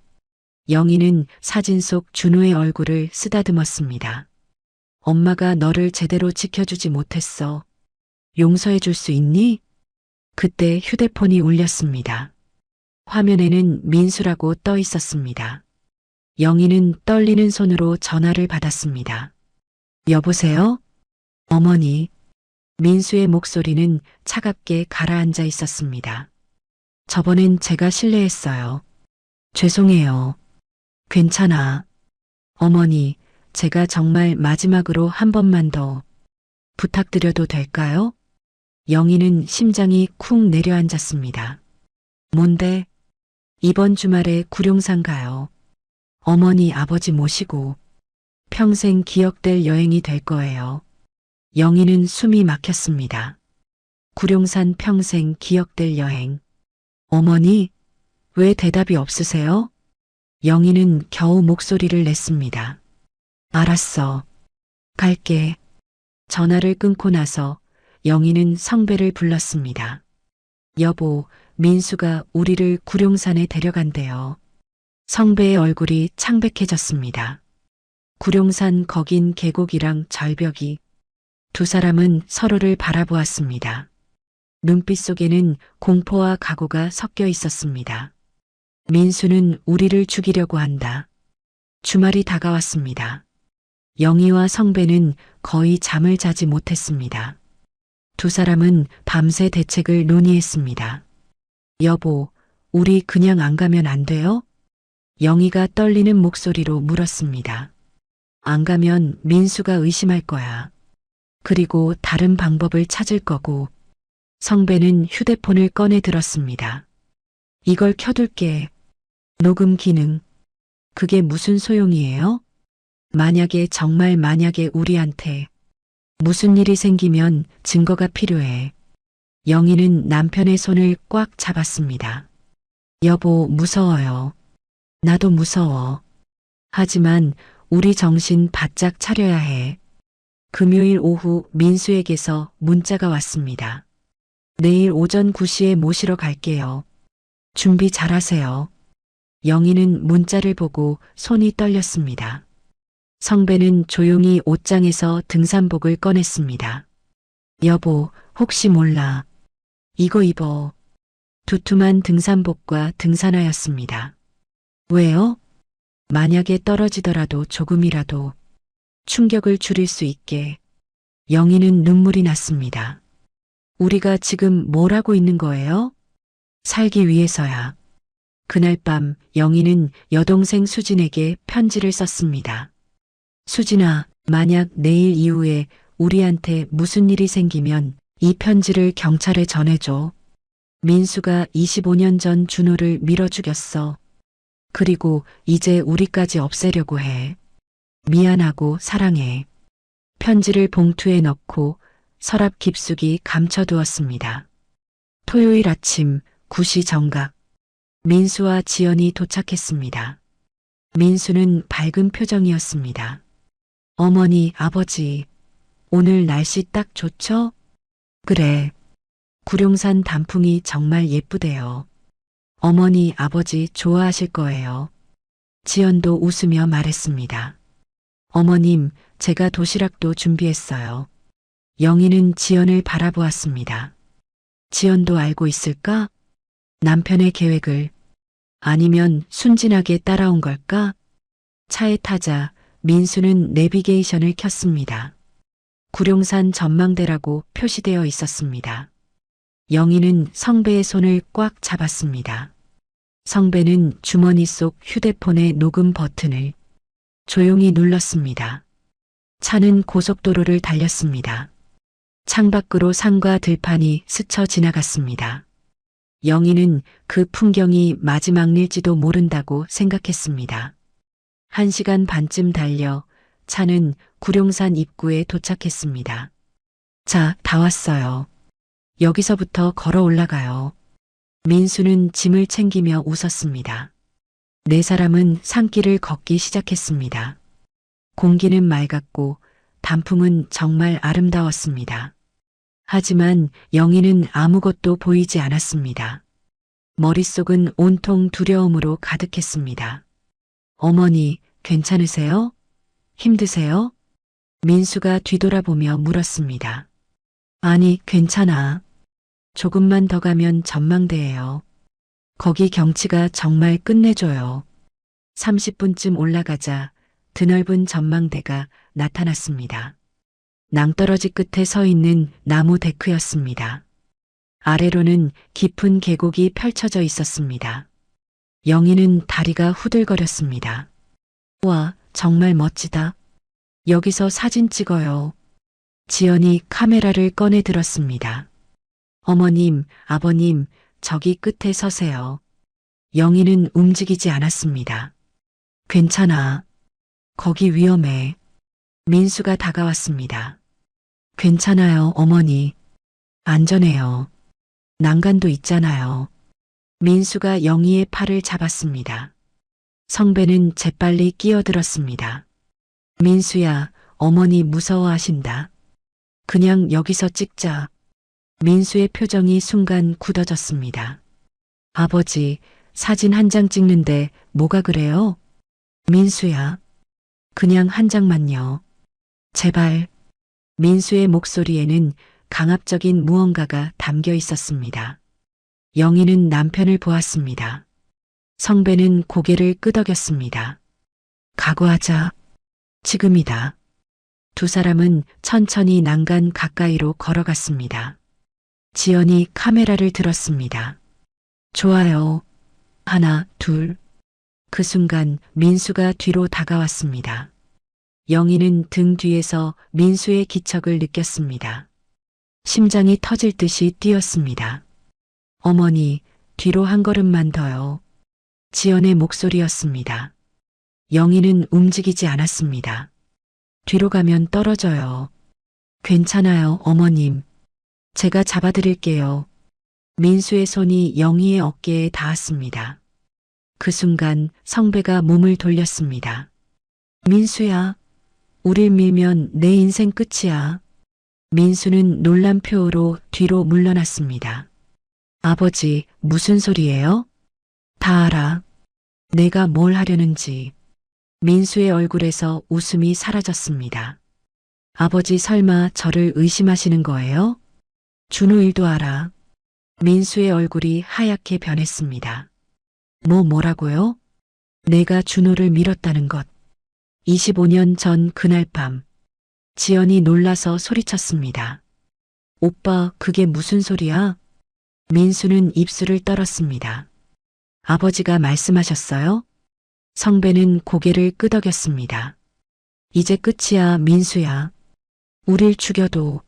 영희는 사진 속 준호의 얼굴을 쓰다듬었습니다. 엄마가 너를 제대로 지켜주지 못했어. 용서해 줄 수 있니? 그때 휴대폰이 울렸습니다. 화면에는 민수라고 떠 있었습니다. 영희는 떨리는 손으로 전화를 받았습니다. 여보세요? 어머니. 민수의 목소리는 차갑게 가라앉아 있었습니다. 저번엔 제가 실례했어요. 죄송해요. 괜찮아. 어머니, 제가 정말 마지막으로 한 번만 더 부탁드려도 될까요? 영희는 심장이 쿵 내려앉았습니다. 뭔데? 이번 주말에 구룡산 가요. 어머니 아버지 모시고 평생 기억될 여행이 될 거예요. 영희는 숨이 막혔습니다. 구룡산 평생 기억될 여행. 어머니, 왜 대답이 없으세요? 영희는 겨우 목소리를 냈습니다. 알았어. 갈게. 전화를 끊고 나서 영희는 성배를 불렀습니다. 여보, 민수가 우리를 구룡산에 데려간대요. 성배의 얼굴이 창백해졌습니다. 구룡산 거긴 계곡이랑 절벽이. 두 사람은 서로를 바라보았습니다. 눈빛 속에는 공포와 각오가 섞여 있었습니다. 민수는 우리를 죽이려고 한다. 주말이 다가왔습니다. 영희와 성배는 거의 잠을 자지 못했습니다. 두 사람은 밤새 대책을 논의했습니다. 여보, 우리 그냥 안 가면 안 돼요? 영희가 떨리는 목소리로 물었습니다. 안 가면 민수가 의심할 거야. 그리고 다른 방법을 찾을 거고. 성배는 휴대폰을 꺼내 들었습니다. 이걸 켜둘게. 녹음 기능. 그게 무슨 소용이에요? 만약에 정말 만약에 우리한테 무슨 일이 생기면 증거가 필요해. 영희는 남편의 손을 꽉 잡았습니다. 여보, 무서워요. 나도 무서워. 하지만 우리 정신 바짝 차려야 해. 금요일 오후 민수에게서 문자가 왔습니다. 내일 오전 9시에 모시러 갈게요. 준비 잘하세요. 영희는 문자를 보고 손이 떨렸습니다. 성배는 조용히 옷장에서 등산복을 꺼냈습니다. 여보, 혹시 몰라. 이거 입어. 두툼한 등산복과 등산화였습니다. 왜요? 만약에 떨어지더라도 조금이라도 충격을 줄일 수 있게. 영희는 눈물이 났습니다. 우리가 지금 뭘 하고 있는 거예요? 살기 위해서야. 그날 밤 영희는 여동생 수진에게 편지를 썼습니다. 수진아, 만약 내일 이후에 우리한테 무슨 일이 생기면 이 편지를 경찰에 전해줘. 민수가 25년 전 준호를 밀어 죽였어. 그리고 이제 우리까지 없애려고 해. 미안하고 사랑해. 편지를 봉투에 넣고 서랍 깊숙이 감춰두었습니다. 토요일 아침 9시 정각. 민수와 지연이 도착했습니다. 민수는 밝은 표정이었습니다. 어머니, 아버지, 오늘 날씨 딱 좋죠? 그래. 구룡산 단풍이 정말 예쁘대요. 어머니, 아버지 좋아하실 거예요. 지연도 웃으며 말했습니다. 어머님, 제가 도시락도 준비했어요. 영희는 지연을 바라보았습니다. 지연도 알고 있을까? 남편의 계획을. 아니면 순진하게 따라온 걸까? 차에 타자 민수는 내비게이션을 켰습니다. 구룡산 전망대라고 표시되어 있었습니다. 영희는 성배의 손을 꽉 잡았습니다. 성배는 주머니 속 휴대폰의 녹음 버튼을 조용히 눌렀습니다. 차는 고속도로를 달렸습니다. 창밖으로 산과 들판이 스쳐 지나갔습니다. 영희는 그 풍경이 마지막일지도 모른다고 생각했습니다. 1시간 반쯤 달려 차는 구룡산 입구에 도착했습니다. 자, 다 왔어요. 여기서부터 걸어 올라가요. 민수는 짐을 챙기며 웃었습니다. 네 사람은 산길을 걷기 시작했습니다. 공기는 맑았고 단풍은 정말 아름다웠습니다. 하지만 영희는 아무것도 보이지 않았습니다. 머릿속은 온통 두려움으로 가득했습니다. 어머니, 괜찮으세요? 힘드세요? 민수가 뒤돌아보며 물었습니다. 아니, 괜찮아. 조금만 더 가면 전망대예요. 거기 경치가 정말 끝내줘요. 30분쯤 올라가자 드넓은 전망대가 나타났습니다. 낭떠러지 끝에 서 있는 나무 데크였습니다. 아래로는 깊은 계곡이 펼쳐져 있었습니다. 영희는 다리가 후들거렸습니다. 와, 정말 멋지다. 여기서 사진 찍어요. 지연이 카메라를 꺼내 들었습니다. 어머님, 아버님, 저기 끝에 서세요. 영희는 움직이지 않았습니다. 괜찮아. 거기 위험해. 민수가 다가왔습니다. 괜찮아요, 어머니. 안전해요. 난간도 있잖아요. 민수가 영희의 팔을 잡았습니다. 성배는 재빨리 끼어들었습니다. 민수야, 어머니 무서워하신다. 그냥 여기서 찍자. 민수의 표정이 순간 굳어졌습니다. 아버지, 사진 한 장 찍는데 뭐가 그래요? 민수야, 그냥 한 장만요. 제발. 민수의 목소리에는 강압적인 무언가가 담겨 있었습니다. 영희는 남편을 보았습니다. 성배는 고개를 끄덕였습니다. 각오하자. 지금이다. 두 사람은 천천히 난간 가까이로 걸어갔습니다. 지연이 카메라를 들었습니다. 좋아요. 하나, 둘. 그 순간 민수가 뒤로 다가왔습니다. 영희는 등 뒤에서 민수의 기척을 느꼈습니다. 심장이 터질 듯이 뛰었습니다. 어머니, 뒤로 한 걸음만 더요. 지연의 목소리였습니다. 영희는 움직이지 않았습니다. 뒤로 가면 떨어져요. 괜찮아요, 어머님. 제가 잡아드릴게요. 민수의 손이 영희의 어깨에 닿았습니다. 그 순간 성배가 몸을 돌렸습니다. 민수야, 우릴 밀면 내 인생 끝이야. 민수는 놀란 표로 뒤로 물러났습니다. 아버지, 무슨 소리예요? 다 알아. 내가 뭘 하려는지. 민수의 얼굴에서 웃음이 사라졌습니다. 아버지 설마 저를 의심하시는 거예요? 준호 일도 알아. 민수의 얼굴이 하얗게 변했습니다. 뭐라고요? 내가 준호를 밀었다는 것. 25년 전 그날 밤, 지연이 놀라서 소리쳤습니다. 오빠, 그게 무슨 소리야? 민수는 입술을 떨었습니다. 아버지가 말씀하셨어요? 성배는 고개를 끄덕였습니다. 이제 끝이야, 민수야. 우릴 죽여도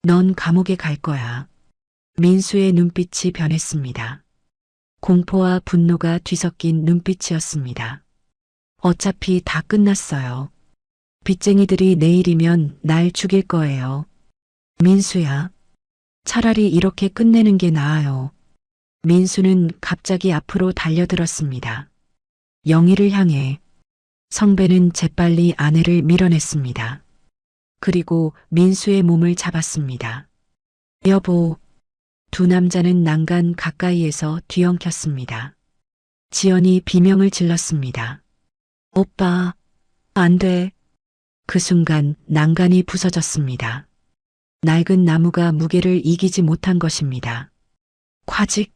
넌 감옥에 갈 거야. 민수의 눈빛이 변했습니다. 공포와 분노가 뒤섞인 눈빛이었습니다. 어차피 다 끝났어요. 빚쟁이들이 내일이면 날 죽일 거예요. 민수야, 차라리 이렇게 끝내는 게 나아요. 민수는 갑자기 앞으로 달려들었습니다. 영희를 향해. 성배는 재빨리 아내를 밀어냈습니다. 그리고 민수의 몸을 잡았습니다. 여보. 두 남자는 난간 가까이에서 뒤엉켰습니다. 지연이 비명을 질렀습니다. 오빠, 안 돼. 그 순간 난간이 부서졌습니다. 낡은 나무가 무게를 이기지 못한 것입니다. 콰직.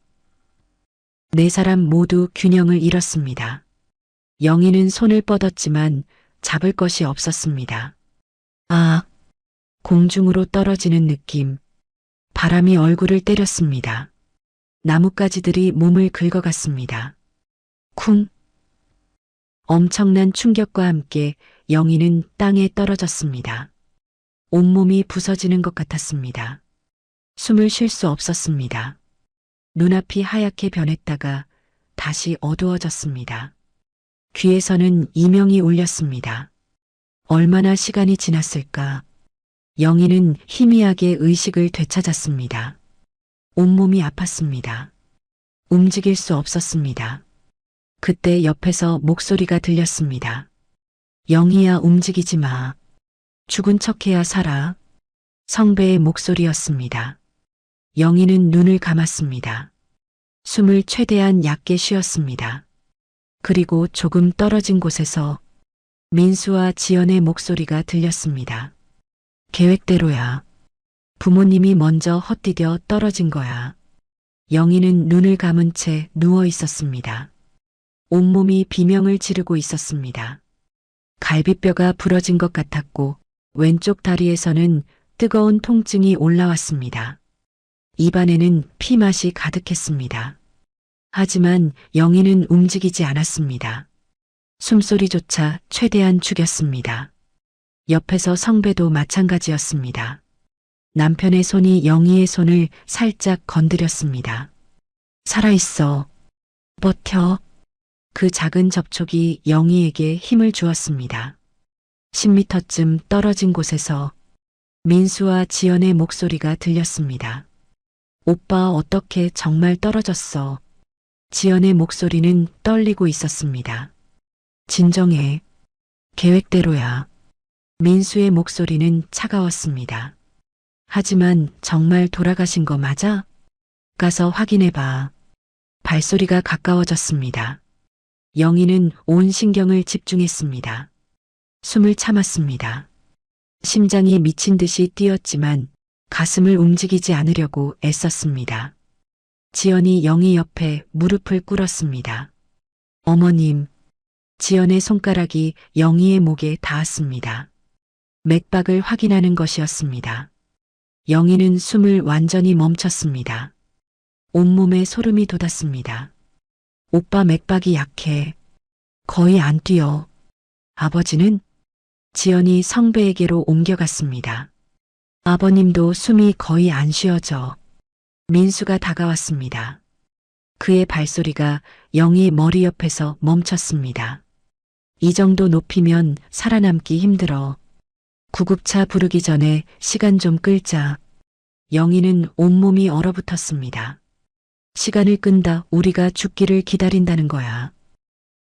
네 사람 모두 균형을 잃었습니다. 영희는 손을 뻗었지만 잡을 것이 없었습니다. 아, 공중으로 떨어지는 느낌. 바람이 얼굴을 때렸습니다. 나뭇가지들이 몸을 긁어갔습니다. 쿵. 엄청난 충격과 함께 영희는 땅에 떨어졌습니다. 온몸이 부서지는 것 같았습니다. 숨을 쉴 수 없었습니다. 눈앞이 하얗게 변했다가 다시 어두워졌습니다. 귀에서는 이명이 울렸습니다. 얼마나 시간이 지났을까? 영희는 희미하게 의식을 되찾았습니다. 온몸이 아팠습니다. 움직일 수 없었습니다. 그때 옆에서 목소리가 들렸습니다. 영희야, 움직이지 마. 죽은 척해야 살아. 성배의 목소리였습니다. 영희는 눈을 감았습니다. 숨을 최대한 얕게 쉬었습니다. 그리고 조금 떨어진 곳에서 민수와 지연의 목소리가 들렸습니다. 계획대로야. 부모님이 먼저 헛디뎌 떨어진 거야. 영희는 눈을 감은 채 누워 있었습니다. 온몸이 비명을 지르고 있었습니다. 갈비뼈가 부러진 것 같았고 왼쪽 다리에서는 뜨거운 통증이 올라왔습니다. 입안에는 피맛이 가득했습니다. 하지만 영희는 움직이지 않았습니다. 숨소리조차 최대한 죽였습니다. 옆에서 성배도 마찬가지였습니다. 남편의 손이 영희의 손을 살짝 건드렸습니다. 살아있어. 버텨. 그 작은 접촉이 영희에게 힘을 주었습니다. 10m쯤 떨어진 곳에서 민수와 지연의 목소리가 들렸습니다. 오빠, 어떻게 정말 떨어졌어. 지연의 목소리는 떨리고 있었습니다. 진정해. 계획대로야. 민수의 목소리는 차가웠습니다. 하지만 정말 돌아가신 거 맞아? 가서 확인해봐. 발소리가 가까워졌습니다. 영희는 온 신경을 집중했습니다. 숨을 참았습니다. 심장이 미친 듯이 뛰었지만 가슴을 움직이지 않으려고 애썼습니다. 지연이 영희 옆에 무릎을 꿇었습니다. 어머님. 지연의 손가락이 영희의 목에 닿았습니다. 맥박을 확인하는 것이었습니다. 영희는 숨을 완전히 멈췄습니다. 온몸에 소름이 돋았습니다. 오빠, 맥박이 약해. 거의 안 뛰어. 아버지는? 지연이 성배에게로 옮겨갔습니다. 아버님도 숨이 거의 안 쉬어져. 민수가 다가왔습니다. 그의 발소리가 영희 머리 옆에서 멈췄습니다. 이 정도 높이면 살아남기 힘들어. 구급차 부르기 전에 시간 좀 끌자. 영희는 온몸이 얼어붙었습니다. 시간을 끈다. 우리가 죽기를 기다린다는 거야.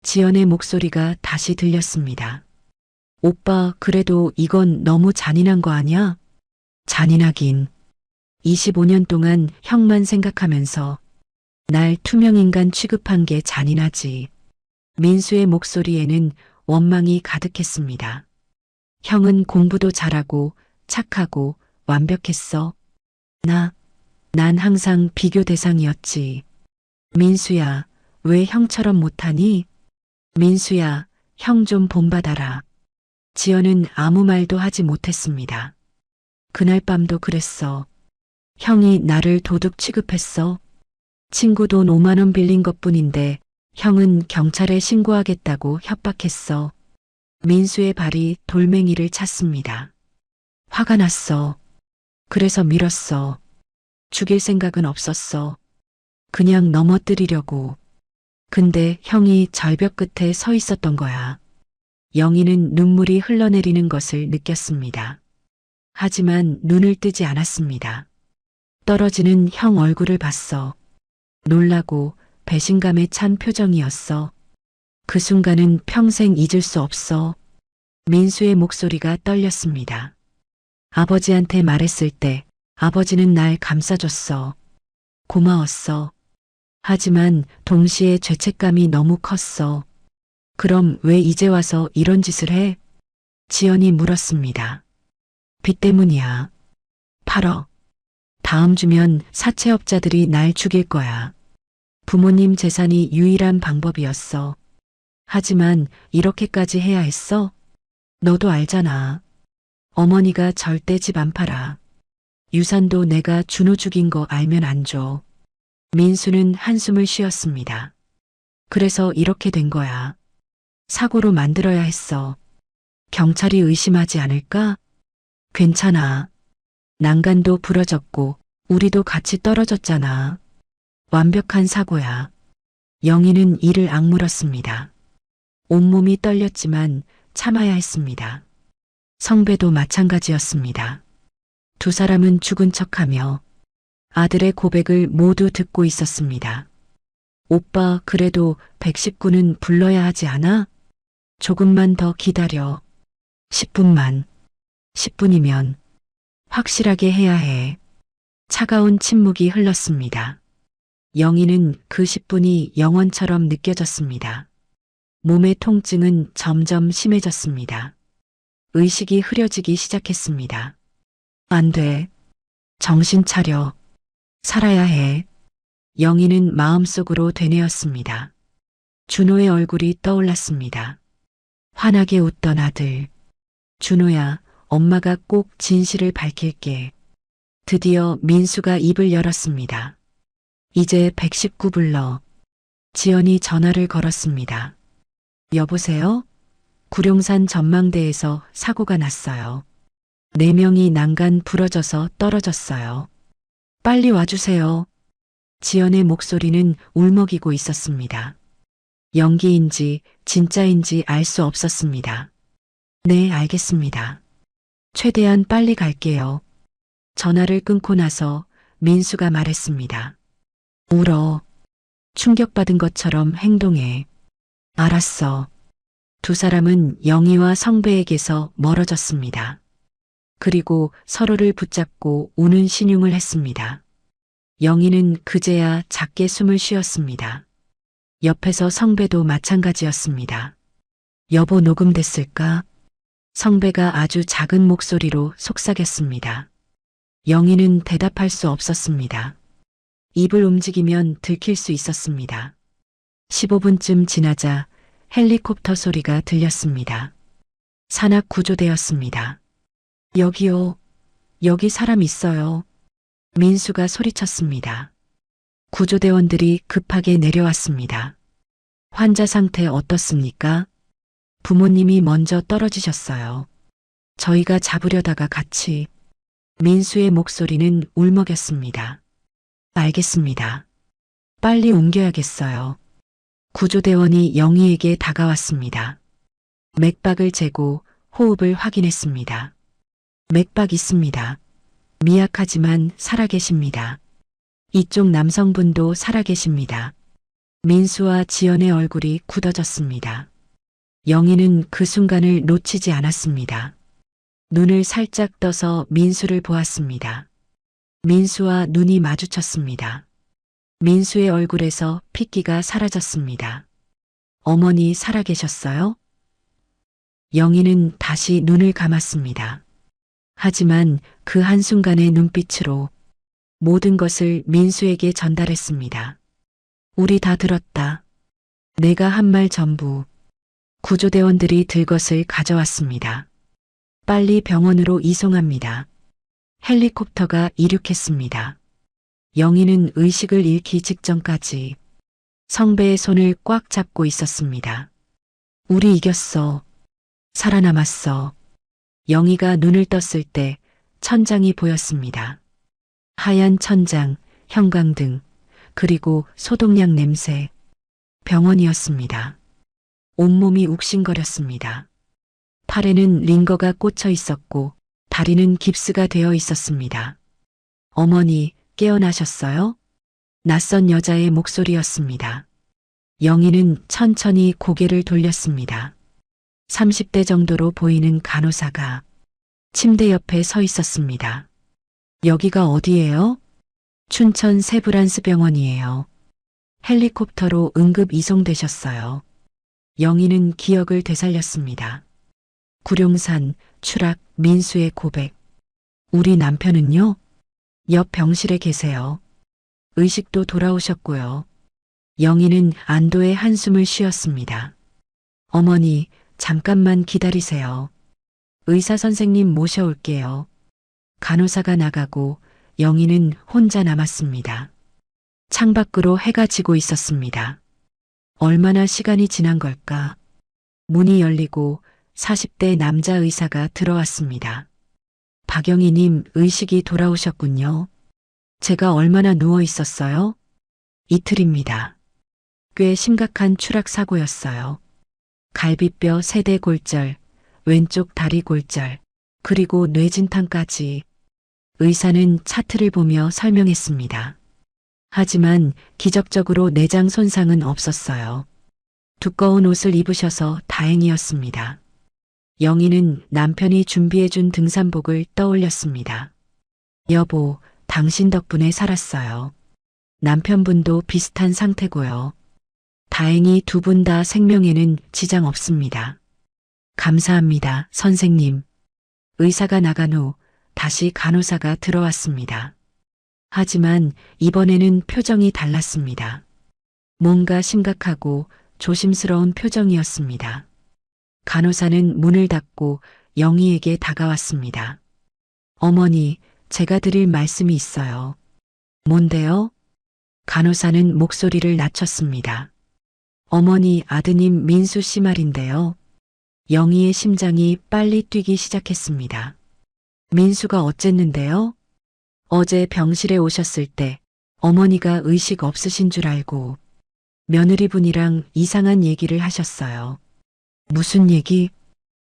지연의 목소리가 다시 들렸습니다. 오빠, 그래도 이건 너무 잔인한 거 아니야? 잔인하긴. 25년 동안 형만 생각하면서 날 투명인간 취급한 게 잔인하지. 민수의 목소리에는 원망이 가득했습니다. 형은 공부도 잘하고 착하고 완벽했어. 난 항상 비교 대상이었지. 민수야, 왜 형처럼 못하니? 민수야, 형 좀 본받아라. 지연은 아무 말도 하지 못했습니다. 그날 밤도 그랬어. 형이 나를 도둑 취급했어. 친구 돈 5만 원 빌린 것뿐인데 형은 경찰에 신고하겠다고 협박했어. 민수의 발이 돌멩이를 찼습니다. 화가 났어. 그래서 밀었어. 죽일 생각은 없었어. 그냥 넘어뜨리려고. 근데 형이 절벽 끝에 서 있었던 거야. 영희는 눈물이 흘러내리는 것을 느꼈습니다. 하지만 눈을 뜨지 않았습니다. 떨어지는 형 얼굴을 봤어. 놀라고 배신감에 찬 표정이었어. 그 순간은 평생 잊을 수 없어. 민수의 목소리가 떨렸습니다. 아버지한테 말했을 때 아버지는 날 감싸줬어. 고마웠어. 하지만 동시에 죄책감이 너무 컸어. 그럼 왜 이제 와서 이런 짓을 해? 지연이 물었습니다. 빚 때문이야. 8억. 다음 주면 사채업자들이 날 죽일 거야. 부모님 재산이 유일한 방법이었어. 하지만 이렇게까지 해야 했어? 너도 알잖아. 어머니가 절대 집 안 팔아. 유산도 내가 준호 죽인 거 알면 안 줘. 민수는 한숨을 쉬었습니다. 그래서 이렇게 된 거야. 사고로 만들어야 했어. 경찰이 의심하지 않을까? 괜찮아. 난간도 부러졌고 우리도 같이 떨어졌잖아. 완벽한 사고야. 영희는 이를 악물었습니다. 온몸이 떨렸지만 참아야 했습니다. 성배도 마찬가지였습니다. 두 사람은 죽은 척하며 아들의 고백을 모두 듣고 있었습니다. 오빠, 그래도 119는 불러야 하지 않아? 조금만 더 기다려. 10분만. 10분이면 확실하게 해야 해. 차가운 침묵이 흘렀습니다. 영희는 그 10분이 영원처럼 느껴졌습니다. 몸의 통증은 점점 심해졌습니다. 의식이 흐려지기 시작했습니다. 안 돼. 정신 차려. 살아야 해. 영희는 마음속으로 되뇌었습니다. 준호의 얼굴이 떠올랐습니다. 환하게 웃던 아들. 준호야, 엄마가 꼭 진실을 밝힐게. 드디어 민수가 입을 열었습니다. 이제 119 불러. 지연이 전화를 걸었습니다. 여보세요? 구룡산 전망대에서 사고가 났어요. 4명이 난간 부러져서 떨어졌어요. 빨리 와주세요. 지연의 목소리는 울먹이고 있었습니다. 연기인지 진짜인지 알 수 없었습니다. 네, 알겠습니다. 최대한 빨리 갈게요. 전화를 끊고 나서 민수가 말했습니다. 울어. 충격받은 것처럼 행동해. 알았어. 두 사람은 영희와 성배에게서 멀어졌습니다. 그리고 서로를 붙잡고 우는 신용을 했습니다. 영희는 그제야 작게 숨을 쉬었습니다. 옆에서 성배도 마찬가지였습니다. 여보, 녹음됐을까? 성배가 아주 작은 목소리로 속삭였습니다. 영희는 대답할 수 없었습니다. 입을 움직이면 들킬 수 있었습니다. 15분쯤 지나자 헬리콥터 소리가 들렸습니다. 산악 구조되었습니다. 여기요. 여기 사람 있어요. 민수가 소리쳤습니다. 구조대원들이 급하게 내려왔습니다. 환자 상태 어떻습니까? 부모님이 먼저 떨어지셨어요. 저희가 잡으려다가 같이. 민수의 목소리는 울먹였습니다. 알겠습니다. 빨리 옮겨야겠어요. 구조대원이 영희에게 다가왔습니다. 맥박을 재고 호흡을 확인했습니다. 맥박 있습니다. 미약하지만 살아계십니다. 이쪽 남성분도 살아계십니다. 민수와 지연의 얼굴이 굳어졌습니다. 영희는 그 순간을 놓치지 않았습니다. 눈을 살짝 떠서 민수를 보았습니다. 민수와 눈이 마주쳤습니다. 민수의 얼굴에서 핏기가 사라졌습니다. 어머니 살아계셨어요? 영희는 다시 눈을 감았습니다. 하지만 그 한순간의 눈빛으로 모든 것을 민수에게 전달했습니다. 우리 다 들었다. 내가 한 말 전부. 구조대원들이 들 것을 가져왔습니다. 빨리 병원으로 이송합니다. 헬리콥터가 이륙했습니다. 영희는 의식을 잃기 직전까지 성배의 손을 꽉 잡고 있었습니다. 우리 이겼어. 살아남았어. 영희가 눈을 떴을 때 천장이 보였습니다. 하얀 천장, 형광등, 그리고 소독약 냄새. 병원이었습니다. 온몸이 욱신거렸습니다. 팔에는 링거가 꽂혀 있었고 다리는 깁스가 되어 있었습니다. 어머니, 깨어나셨어요? 낯선 여자의 목소리였습니다. 영희는 천천히 고개를 돌렸습니다. 30대 정도로 보이는 간호사가 침대 옆에 서 있었습니다. 여기가 어디예요? 춘천 세브란스 병원이에요. 헬리콥터로 응급 이송되셨어요. 영희는 기억을 되살렸습니다. 구룡산, 추락, 민수의 고백. 우리 남편은요? 옆 병실에 계세요. 의식도 돌아오셨고요. 영희는 안도의 한숨을 쉬었습니다. 어머니, 잠깐만 기다리세요. 의사 선생님 모셔올게요. 간호사가 나가고 영희는 혼자 남았습니다. 창밖으로 해가 지고 있었습니다. 얼마나 시간이 지난 걸까? 문이 열리고 40대 남자 의사가 들어왔습니다. 박영희님, 의식이 돌아오셨군요. 제가 얼마나 누워 있었어요? 이틀입니다. 꽤 심각한 추락 사고였어요. 갈비뼈 세대 골절, 왼쪽 다리 골절, 그리고 뇌진탕까지. 의사는 차트를 보며 설명했습니다. 하지만 기적적으로 내장 손상은 없었어요. 두꺼운 옷을 입으셔서 다행이었습니다. 영희는 남편이 준비해준 등산복을 떠올렸습니다. 여보, 당신 덕분에 살았어요. 남편분도 비슷한 상태고요. 다행히 두 분 다 생명에는 지장 없습니다. 감사합니다, 선생님. 의사가 나간 후 다시 간호사가 들어왔습니다. 하지만 이번에는 표정이 달랐습니다. 뭔가 심각하고 조심스러운 표정이었습니다. 간호사는 문을 닫고 영희에게 다가왔습니다. 어머니, 제가 드릴 말씀이 있어요. 뭔데요? 간호사는 목소리를 낮췄습니다. 어머니, 아드님 민수 씨 말인데요. 영희의 심장이 빨리 뛰기 시작했습니다. 민수가 어쨌는데요? 어제 병실에 오셨을 때 어머니가 의식 없으신 줄 알고 며느리분이랑 이상한 얘기를 하셨어요. 무슨 얘기?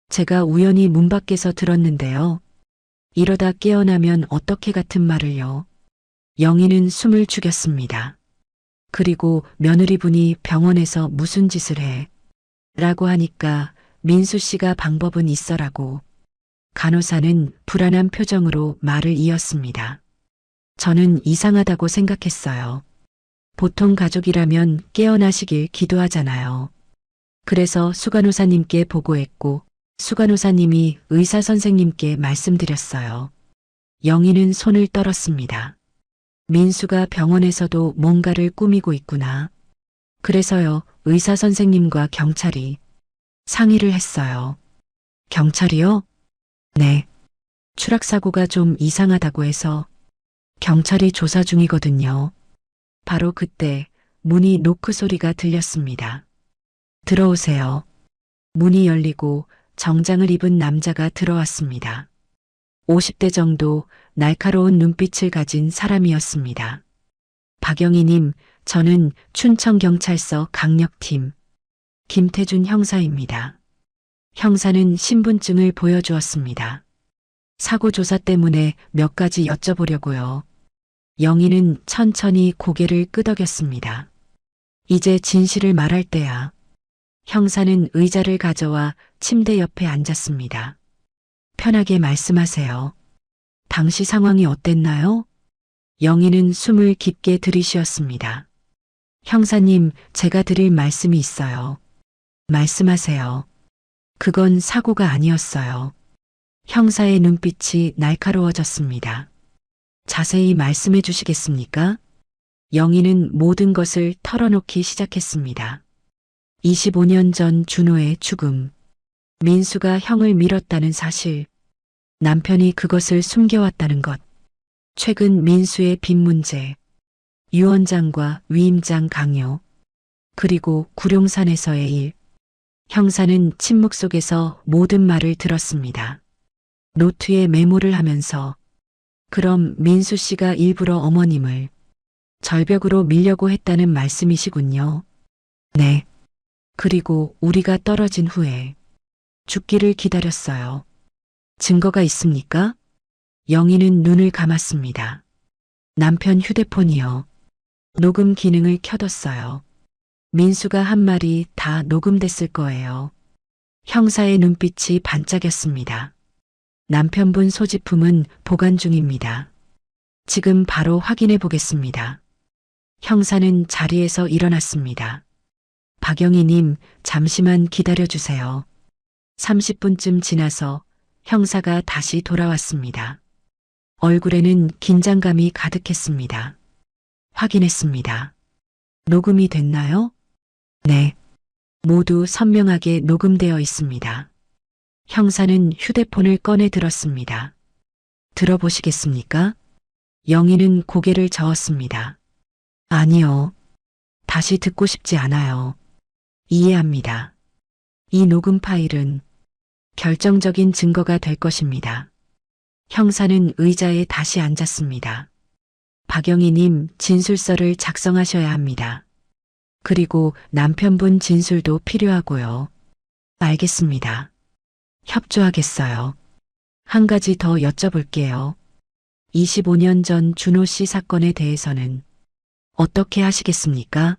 제가 우연히 문 밖에서 들었는데요. 이러다 깨어나면 어떻게 같은 말을요. 영희는 숨을 죽였습니다. 그리고 며느리분이 병원에서 무슨 짓을 해? 라고 하니까 민수 씨가 방법은 있어라고. 간호사는 불안한 표정으로 말을 이었습니다. 저는 이상하다고 생각했어요. 보통 가족이라면 깨어나시길 기도하잖아요. 그래서 수간호사님께 보고했고 수간호사님이 의사 선생님께 말씀드렸어요. 영희는 손을 떨었습니다. 민수가 병원에서도 뭔가를 꾸미고 있구나. 그래서요, 의사 선생님과 경찰이 상의를 했어요. 경찰이요? 네. 추락사고가 좀 이상하다고 해서 경찰이 조사 중이거든요. 바로 그때 문이 노크 소리가 들렸습니다. 들어오세요. 문이 열리고 정장을 입은 남자가 들어왔습니다. 50대 정도 날카로운 눈빛을 가진 사람이었습니다. 박영희님, 저는 춘천경찰서 강력팀 김태준 형사입니다. 형사는 신분증을 보여주었습니다. 사고 조사 때문에 몇 가지 여쭤보려고요. 영희는 천천히 고개를 끄덕였습니다. 이제 진실을 말할 때야. 형사는 의자를 가져와 침대 옆에 앉았습니다. 편하게 말씀하세요. 당시 상황이 어땠나요? 영희는 숨을 깊게 들이쉬었습니다. 형사님, 제가 드릴 말씀이 있어요. 말씀하세요. 그건 사고가 아니었어요. 형사의 눈빛이 날카로워졌습니다. 자세히 말씀해 주시겠습니까? 영희는 모든 것을 털어놓기 시작했습니다. 25년 전 준호의 죽음, 민수가 형을 밀었다는 사실, 남편이 그것을 숨겨왔다는 것, 최근 민수의 빚 문제, 유원장과 위임장 강요, 그리고 구룡산에서의 일. 형사는 침묵 속에서 모든 말을 들었습니다. 노트에 메모를 하면서 그럼 민수 씨가 일부러 어머님을 절벽으로 밀려고 했다는 말씀이시군요. 네. 그리고 우리가 떨어진 후에 죽기를 기다렸어요. 증거가 있습니까? 영희는 눈을 감았습니다. 남편 휴대폰이요. 녹음 기능을 켜뒀어요. 민수가 한 말이 다 녹음됐을 거예요. 형사의 눈빛이 반짝였습니다. 남편분 소지품은 보관 중입니다. 지금 바로 확인해 보겠습니다. 형사는 자리에서 일어났습니다. 박영희님, 잠시만 기다려 주세요. 30분쯤 지나서 형사가 다시 돌아왔습니다. 얼굴에는 긴장감이 가득했습니다. 확인했습니다. 녹음이 됐나요? 네. 모두 선명하게 녹음되어 있습니다. 형사는 휴대폰을 꺼내 들었습니다. 들어보시겠습니까? 영희는 고개를 저었습니다. 아니요. 다시 듣고 싶지 않아요. 이해합니다. 이 녹음 파일은 결정적인 증거가 될 것입니다. 형사는 의자에 다시 앉았습니다. 박영희님, 진술서를 작성하셔야 합니다. 그리고 남편분 진술도 필요하고요. 알겠습니다. 협조하겠어요. 한 가지 더 여쭤볼게요. 25년 전 준호 씨 사건에 대해서는 어떻게 하시겠습니까?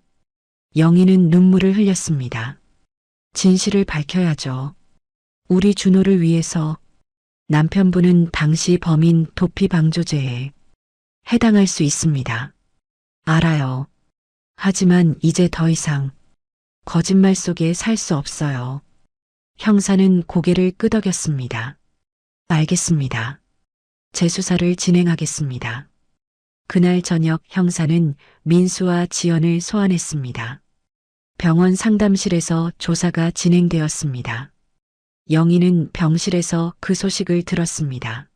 영희는 눈물을 흘렸습니다. 진실을 밝혀야죠. 우리 준호를 위해서. 남편분은 당시 범인 도피 방조죄에 해당할 수 있습니다. 알아요. 하지만 이제 더 이상 거짓말 속에 살 수 없어요. 형사는 고개를 끄덕였습니다. 알겠습니다. 재수사를 진행하겠습니다. 그날 저녁 형사는 민수와 지연을 소환했습니다. 병원 상담실에서 조사가 진행되었습니다. 영희는 병실에서 그 소식을 들었습니다.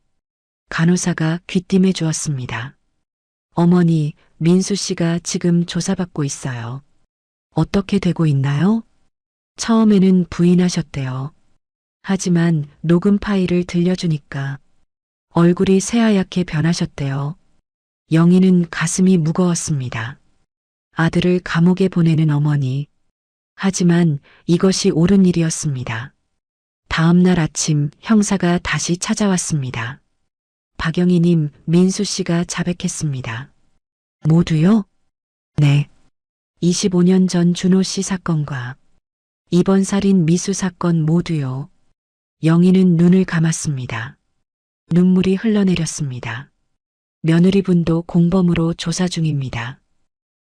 간호사가 귀띔해 주었습니다. 어머니, 민수 씨가 지금 조사받고 있어요. 어떻게 되고 있나요? 처음에는 부인하셨대요. 하지만 녹음 파일을 들려주니까 얼굴이 새하얗게 변하셨대요. 영희는 가슴이 무거웠습니다. 아들을 감옥에 보내는 어머니. 하지만 이것이 옳은 일이었습니다. 다음 날 아침 형사가 다시 찾아왔습니다. 박영희님, 민수 씨가 자백했습니다. 모두요? 네. 25년 전 준호 씨 사건과 이번 살인 미수 사건 모두요. 영희는 눈을 감았습니다. 눈물이 흘러내렸습니다. 며느리분도 공범으로 조사 중입니다.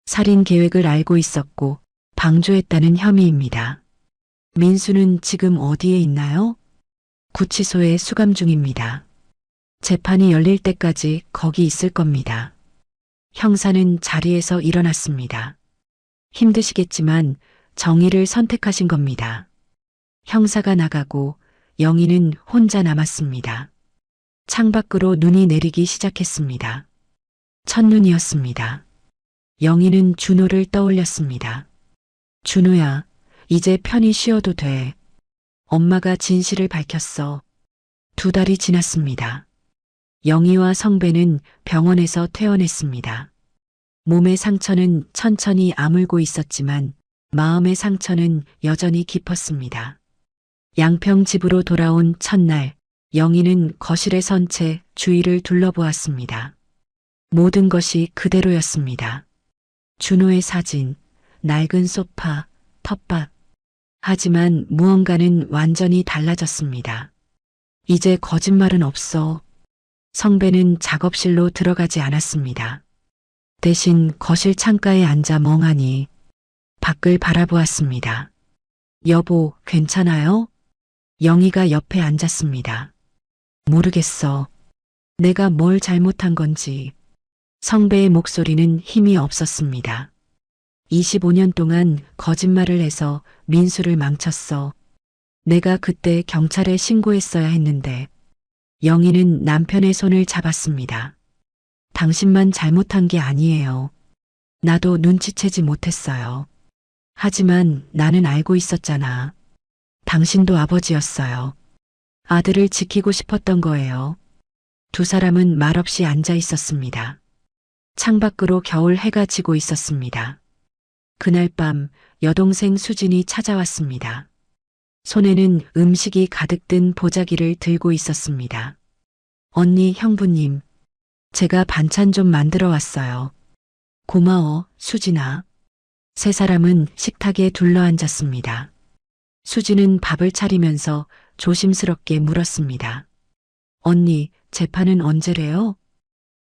살인 계획을 알고 있었고 방조했다는 혐의입니다. 민수는 지금 어디에 있나요? 구치소에 수감 중입니다. 재판이 열릴 때까지 거기 있을 겁니다. 형사는 자리에서 일어났습니다. 힘드시겠지만 정의를 선택하신 겁니다. 형사가 나가고 영희는 혼자 남았습니다. 창밖으로 눈이 내리기 시작했습니다. 첫눈이었습니다. 영희는 준호를 떠올렸습니다. 준호야, 이제 편히 쉬어도 돼. 엄마가 진실을 밝혔어. 2달이 지났습니다. 영희와 성배는 병원에서 퇴원했습니다. 몸의 상처는 천천히 아물고 있었지만 마음의 상처는 여전히 깊었습니다. 양평 집으로 돌아온 첫날, 영희는 거실에 선 채 주위를 둘러보았습니다. 모든 것이 그대로였습니다. 준호의 사진, 낡은 소파, 텃밭. 하지만 무언가는 완전히 달라졌습니다. 이제 거짓말은 없어. 성배는 작업실로 들어가지 않았습니다. 대신 거실 창가에 앉아 멍하니 밖을 바라보았습니다. 여보, 괜찮아요? 영희가 옆에 앉았습니다. 모르겠어. 내가 뭘 잘못한 건지. 성배의 목소리는 힘이 없었습니다. 25년 동안 거짓말을 해서 민수를 망쳤어. 내가 그때 경찰에 신고했어야 했는데. 영희는 남편의 손을 잡았습니다. 당신만 잘못한 게 아니에요. 나도 눈치채지 못했어요. 하지만 나는 알고 있었잖아. 당신도 아버지였어요. 아들을 지키고 싶었던 거예요. 두 사람은 말없이 앉아 있었습니다. 창밖으로 겨울 해가 지고 있었습니다. 그날 밤 여동생 수진이 찾아왔습니다. 손에는 음식이 가득 든 보자기를 들고 있었습니다. 언니, 형부님, 제가 반찬 좀 만들어 왔어요. 고마워, 수진아. 세 사람은 식탁에 둘러앉았습니다. 수진은 밥을 차리면서 조심스럽게 물었습니다. 언니, 재판은 언제래요?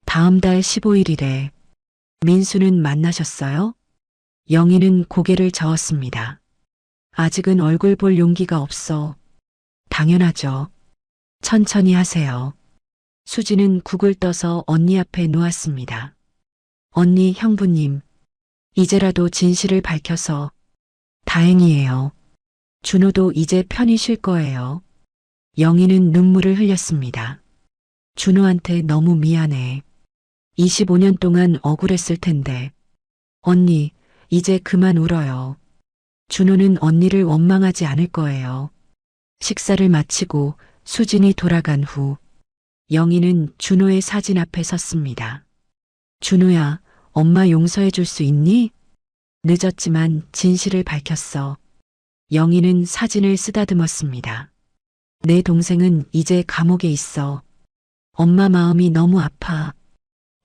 다음 달 15일이래. 민수는 만나셨어요? 영희는 고개를 저었습니다. 아직은 얼굴 볼 용기가 없어. 당연하죠. 천천히 하세요. 수지는 국을 떠서 언니 앞에 놓았습니다. 언니, 형부님, 이제라도 진실을 밝혀서 다행이에요. 준호도 이제 편히 쉴 거예요. 영희는 눈물을 흘렸습니다. 준호한테 너무 미안해. 25년 동안 억울했을 텐데. 언니, 이제 그만 울어요. 준호는 언니를 원망하지 않을 거예요. 식사를 마치고 수진이 돌아간 후 영희는 준호의 사진 앞에 섰습니다. 준호야, 엄마 용서해 줄 수 있니? 늦었지만 진실을 밝혔어. 영희는 사진을 쓰다듬었습니다. 내 동생은 이제 감옥에 있어. 엄마 마음이 너무 아파.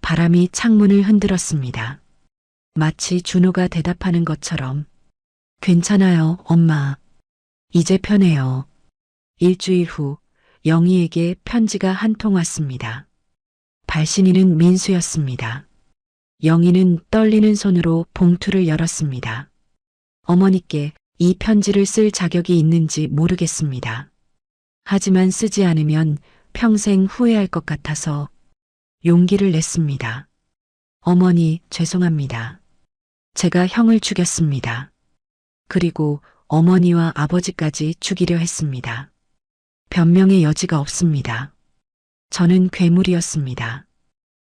바람이 창문을 흔들었습니다. 마치 준호가 대답하는 것처럼. 괜찮아요, 엄마. 이제 편해요. 일주일 후 영희에게 편지가 한 통 왔습니다. 발신인은 민수였습니다. 영희는 떨리는 손으로 봉투를 열었습니다. 어머니께 이 편지를 쓸 자격이 있는지 모르겠습니다. 하지만 쓰지 않으면 평생 후회할 것 같아서 용기를 냈습니다. 어머니, 죄송합니다. 제가 형을 죽였습니다. 그리고 어머니와 아버지까지 죽이려 했습니다. 변명의 여지가 없습니다. 저는 괴물이었습니다.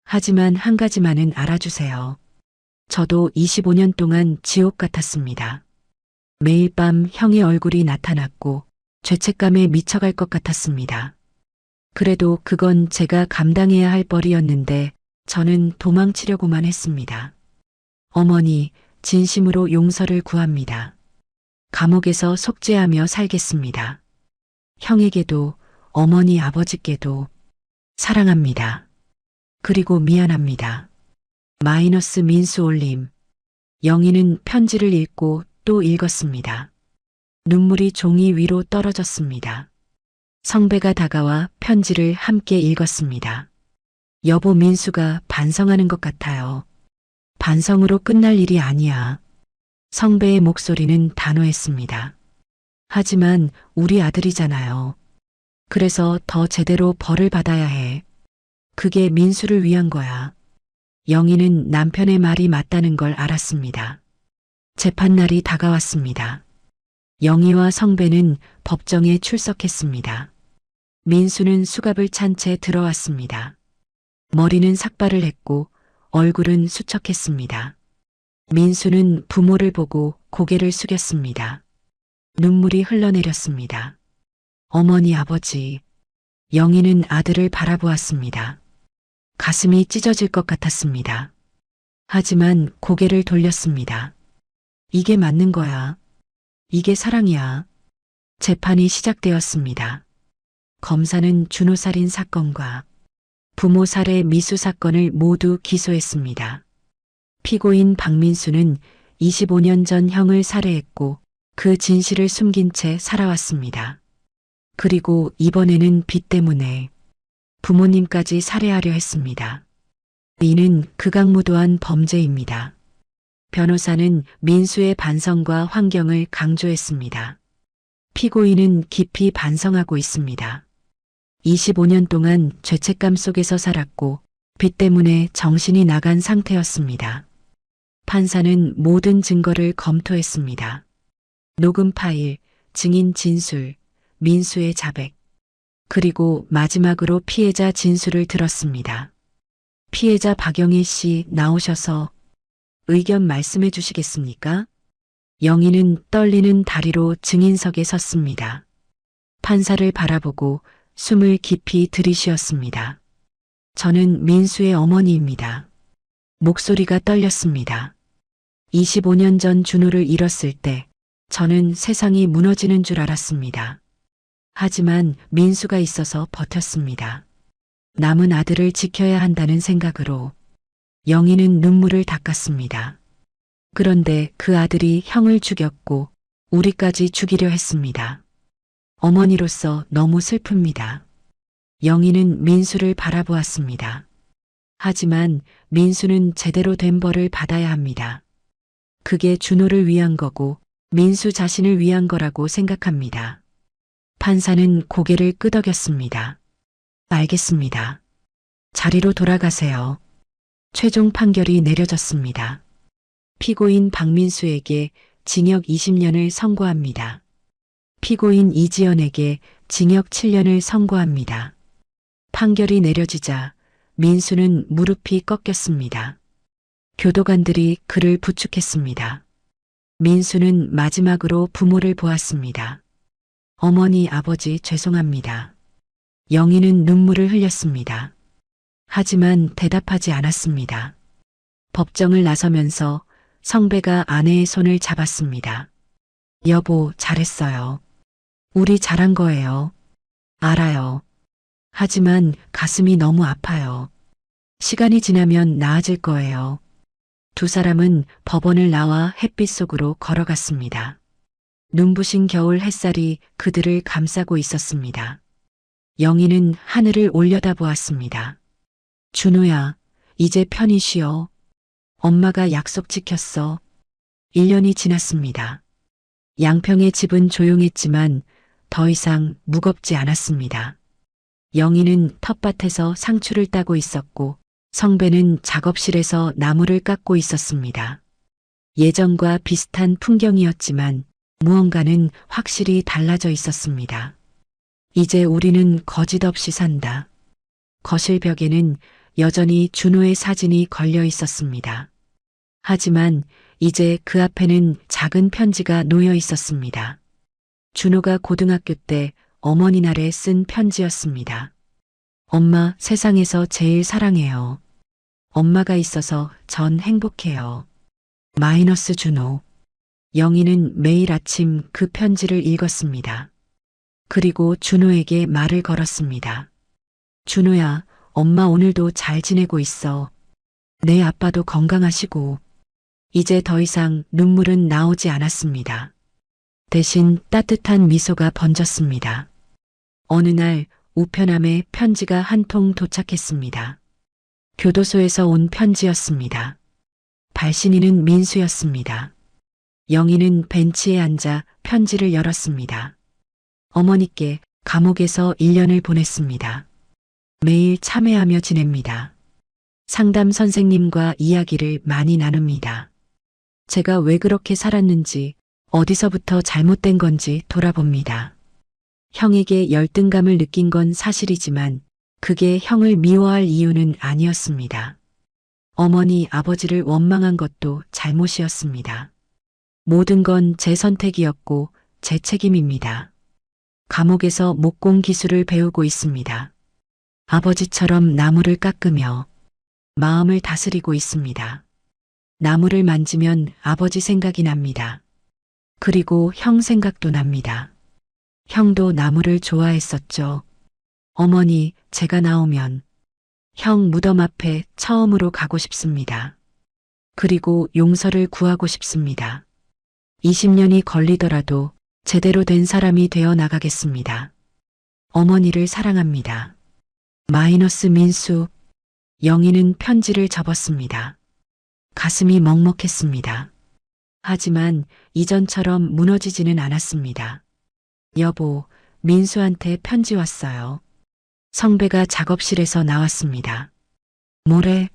하지만 한 가지만은 알아주세요. 저도 25년 동안 지옥 같았습니다. 매일 밤 형의 얼굴이 나타났고 죄책감에 미쳐갈 것 같았습니다. 그래도 그건 제가 감당해야 할 벌이었는데 저는 도망치려고만 했습니다. 어머니, 진심으로 용서를 구합니다. 감옥에서 속죄하며 살겠습니다. 형에게도 어머니 아버지께도 사랑합니다. 그리고 미안합니다. 마이너스 민수 올림. 영희는 편지를 읽고 또 읽었습니다. 눈물이 종이 위로 떨어졌습니다. 성배가 다가와 편지를 함께 읽었습니다. 여보, 민수가 반성하는 것 같아요. 반성으로 끝날 일이 아니야. 성배의 목소리는 단호했습니다. 하지만 우리 아들이잖아요. 그래서 더 제대로 벌을 받아야 해. 그게 민수를 위한 거야. 영희는 남편의 말이 맞다는 걸 알았습니다. 재판날이 다가왔습니다. 영희와 성배는 법정에 출석했습니다. 민수는 수갑을 찬 채 들어왔습니다. 머리는 삭발을 했고 얼굴은 수척했습니다. 민수는 부모를 보고 고개를 숙였습니다. 눈물이 흘러내렸습니다. 어머니, 아버지. 영희는 아들을 바라보았습니다. 가슴이 찢어질 것 같았습니다. 하지만 고개를 돌렸습니다. 이게 맞는 거야. 이게 사랑이야. 재판이 시작되었습니다. 검사는 준호 살인 사건과 부모 살해 미수 사건을 모두 기소했습니다. 피고인 박민수는 25년 전 형을 살해했고 그 진실을 숨긴 채 살아왔습니다. 그리고 이번에는 빚 때문에 부모님까지 살해하려 했습니다. 이는 극악무도한 범죄입니다. 변호사는 민수의 반성과 환경을 강조했습니다. 피고인은 깊이 반성하고 있습니다. 25년 동안 죄책감 속에서 살았고 빚 때문에 정신이 나간 상태였습니다. 판사는 모든 증거를 검토했습니다. 녹음 파일, 증인 진술, 민수의 자백, 그리고 마지막으로 피해자 진술을 들었습니다. 피해자 박영일 씨 나오셔서 의견 말씀해 주시겠습니까? 영희는 떨리는 다리로 증인석에 섰습니다. 판사를 바라보고 숨을 깊이 들이쉬었습니다. 저는 민수의 어머니입니다. 목소리가 떨렸습니다. 25년 전 준호를 잃었을 때 저는 세상이 무너지는 줄 알았습니다. 하지만 민수가 있어서 버텼습니다. 남은 아들을 지켜야 한다는 생각으로 영희는 눈물을 닦았습니다. 그런데 그 아들이 형을 죽였고 우리까지 죽이려 했습니다. 어머니로서 너무 슬픕니다. 영희는 민수를 바라보았습니다. 하지만 민수는 제대로 된 벌을 받아야 합니다. 그게 준호를 위한 거고 민수 자신을 위한 거라고 생각합니다. 판사는 고개를 끄덕였습니다. 알겠습니다. 자리로 돌아가세요. 최종 판결이 내려졌습니다. 피고인 박민수에게 징역 20년을 선고합니다. 피고인 이지연에게 징역 7년을 선고합니다. 판결이 내려지자 민수는 무릎이 꺾였습니다. 교도관들이 그를 부축했습니다. 민수는 마지막으로 부모를 보았습니다. 어머니, 아버지 죄송합니다. 영희는 눈물을 흘렸습니다. 하지만 대답하지 않았습니다. 법정을 나서면서 성배가 아내의 손을 잡았습니다. 여보, 잘했어요. 우리 잘한 거예요. 알아요. 하지만 가슴이 너무 아파요. 시간이 지나면 나아질 거예요. 두 사람은 법원을 나와 햇빛 속으로 걸어갔습니다. 눈부신 겨울 햇살이 그들을 감싸고 있었습니다. 영희는 하늘을 올려다보았습니다. 준호야, 이제 편히 쉬어. 엄마가 약속 지켰어. 1년이 지났습니다. 양평의 집은 조용했지만 더 이상 무겁지 않았습니다. 영희는 텃밭에서 상추를 따고 있었고 성배는 작업실에서 나무를 깎고 있었습니다. 예전과 비슷한 풍경이었지만 무언가는 확실히 달라져 있었습니다. 이제 우리는 거짓 없이 산다. 거실 벽에는 여전히 준호의 사진이 걸려 있었습니다. 하지만 이제 그 앞에는 작은 편지가 놓여 있었습니다. 준호가 고등학교 때 어머니 날에 쓴 편지였습니다. 엄마, 세상에서 제일 사랑해요. 엄마가 있어서 전 행복해요. 마이너스 준호. 영희는 매일 아침 그 편지를 읽었습니다. 그리고 준호에게 말을 걸었습니다. 준호야, 엄마 오늘도 잘 지내고 있어. 내 아빠도 건강하시고. 이제 더 이상 눈물은 나오지 않았습니다. 대신 따뜻한 미소가 번졌습니다. 어느 날 우편함에 편지가 한 통 도착했습니다. 교도소에서 온 편지였습니다. 발신인은 민수였습니다. 영희는 벤치에 앉아 편지를 열었습니다. 어머니께 감옥에서 1년을 보냈습니다. 매일 참회하며 지냅니다. 상담 선생님과 이야기를 많이 나눕니다. 제가 왜 그렇게 살았는지, 어디서부터 잘못된 건지 돌아봅니다. 형에게 열등감을 느낀 건 사실이지만 그게 형을 미워할 이유는 아니었습니다. 어머니, 아버지를 원망한 것도 잘못이었습니다. 모든 건 제 선택이었고 제 책임입니다. 감옥에서 목공 기술을 배우고 있습니다. 아버지처럼 나무를 깎으며 마음을 다스리고 있습니다. 나무를 만지면 아버지 생각이 납니다. 그리고 형 생각도 납니다. 형도 나무를 좋아했었죠. 어머니, 제가 나오면 형 무덤 앞에 처음으로 가고 싶습니다. 그리고 용서를 구하고 싶습니다. 20년이 걸리더라도 제대로 된 사람이 되어 나가겠습니다. 어머니를 사랑합니다. 마이너스 민수. 영희는 편지를 접었습니다. 가슴이 먹먹했습니다. 하지만 이전처럼 무너지지는 않았습니다. 여보, 민수한테 편지 왔어요. 성배가 작업실에서 나왔습니다. 뭐래?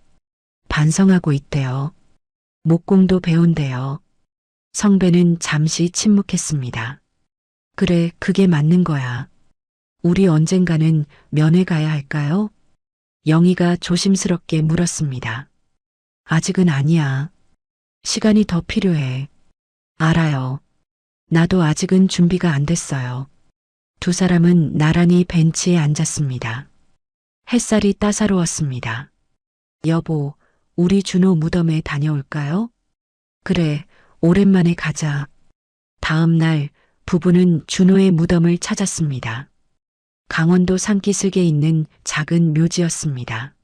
반성하고 있대요. 목공도 배운대요. 성배는 잠시 침묵했습니다. 그래, 그게 맞는 거야. 우리 언젠가는 면회 가야 할까요? 영희가 조심스럽게 물었습니다. 아직은 아니야. 시간이 더 필요해. 알아요. 나도 아직은 준비가 안 됐어요. 두 사람은 나란히 벤치에 앉았습니다. 햇살이 따사로웠습니다. 여보, 우리 준호 무덤에 다녀올까요? 그래, 오랜만에 가자. 다음 날 부부는 준호의 무덤을 찾았습니다. 강원도 산기슭에 있는 작은 묘지였습니다.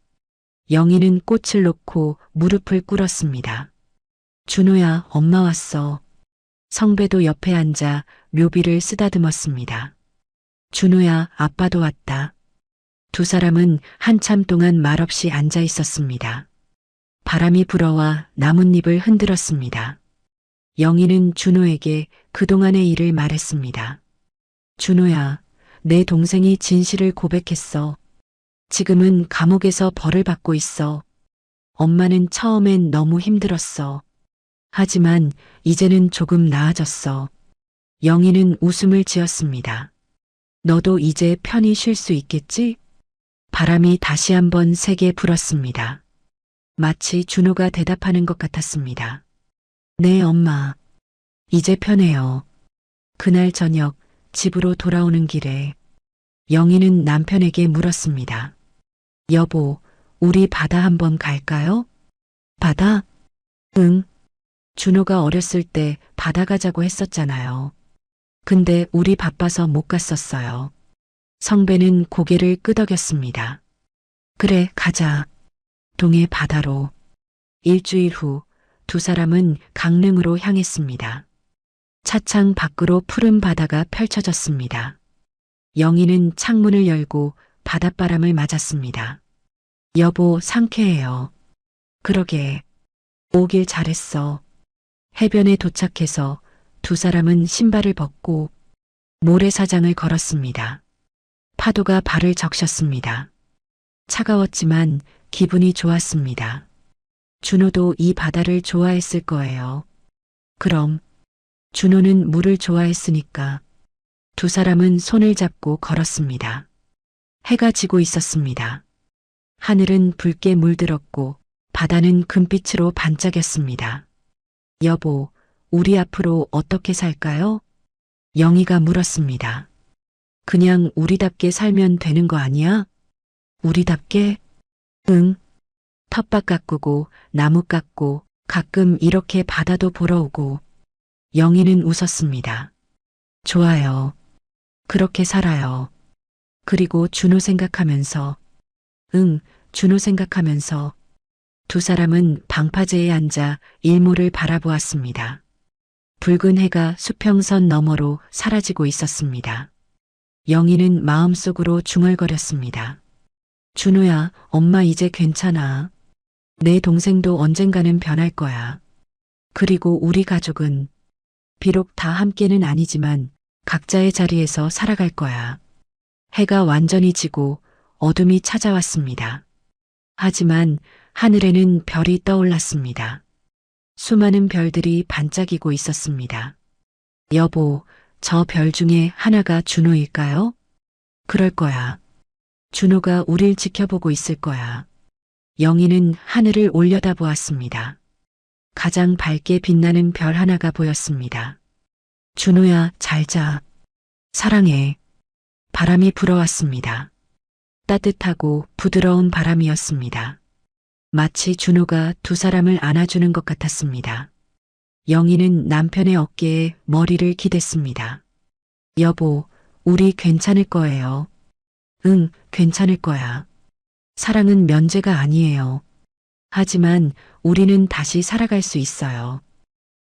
영희는 꽃을 놓고 무릎을 꿇었습니다. 준호야, 엄마 왔어. 성배도 옆에 앉아 묘비를 쓰다듬었습니다. 준호야, 아빠도 왔다. 두 사람은 한참 동안 말없이 앉아 있었습니다. 바람이 불어와 나뭇잎을 흔들었습니다. 영희는 준호에게 그동안의 일을 말했습니다. 준호야, 내 동생이 진실을 고백했어. 지금은 감옥에서 벌을 받고 있어. 엄마는 처음엔 너무 힘들었어. 하지만 이제는 조금 나아졌어. 영희는 웃음을 지었습니다. 너도 이제 편히 쉴 수 있겠지? 바람이 다시 한번 세게 불었습니다. 마치 준호가 대답하는 것 같았습니다. 네, 엄마. 이제 편해요. 그날 저녁 집으로 돌아오는 길에 영희는 남편에게 물었습니다. 여보, 우리 바다 한번 갈까요? 바다? 응. 준호가 어렸을 때 바다 가자고 했었잖아요. 근데 우리 바빠서 못 갔었어요. 성배는 고개를 끄덕였습니다. 그래, 가자. 동해 바다로. 일주일 후 두 사람은 강릉으로 향했습니다. 차창 밖으로 푸른 바다가 펼쳐졌습니다. 영희는 창문을 열고 바닷바람을 맞았습니다. 여보, 상쾌해요. 그러게. 오길 잘했어. 해변에 도착해서 두 사람은 신발을 벗고 모래사장을 걸었습니다. 파도가 발을 적셨습니다. 차가웠지만 기분이 좋았습니다. 준호도 이 바다를 좋아했을 거예요. 그럼 준호는 물을 좋아했으니까 두 사람은 손을 잡고 걸었습니다. 해가 지고 있었습니다. 하늘은 붉게 물들었고 바다는 금빛으로 반짝였습니다. 여보, 우리 앞으로 어떻게 살까요? 영희가 물었습니다. 그냥 우리답게 살면 되는 거 아니야? 우리답게? 응. 텃밭 가꾸고 나무 깎고 가끔 이렇게 바다도 보러 오고. 영희는 웃었습니다. 좋아요. 그렇게 살아요. 그리고 준호 생각하면서. 응, 준호 생각하면서. 두 사람은 방파제에 앉아 일몰을 바라보았습니다. 붉은 해가 수평선 너머로 사라지고 있었습니다. 영희는 마음속으로 중얼거렸습니다. 준호야, 엄마 이제 괜찮아. 내 동생도 언젠가는 변할 거야. 그리고 우리 가족은 비록 다 함께는 아니지만 각자의 자리에서 살아갈 거야. 해가 완전히 지고 어둠이 찾아왔습니다. 하지만 하늘에는 별이 떠올랐습니다. 수많은 별들이 반짝이고 있었습니다. 여보, 저 별 중에 하나가 준호일까요? 그럴 거야. 준호가 우릴 지켜보고 있을 거야. 영희는 하늘을 올려다보았습니다. 가장 밝게 빛나는 별 하나가 보였습니다. 준호야, 잘 자. 사랑해. 바람이 불어왔습니다. 따뜻하고 부드러운 바람이었습니다. 마치 준호가 두 사람을 안아주는 것 같았습니다. 영희는 남편의 어깨에 머리를 기댔습니다. 여보, 우리 괜찮을 거예요. 응, 괜찮을 거야. 사랑은 면제가 아니에요. 하지만 우리는 다시 살아갈 수 있어요.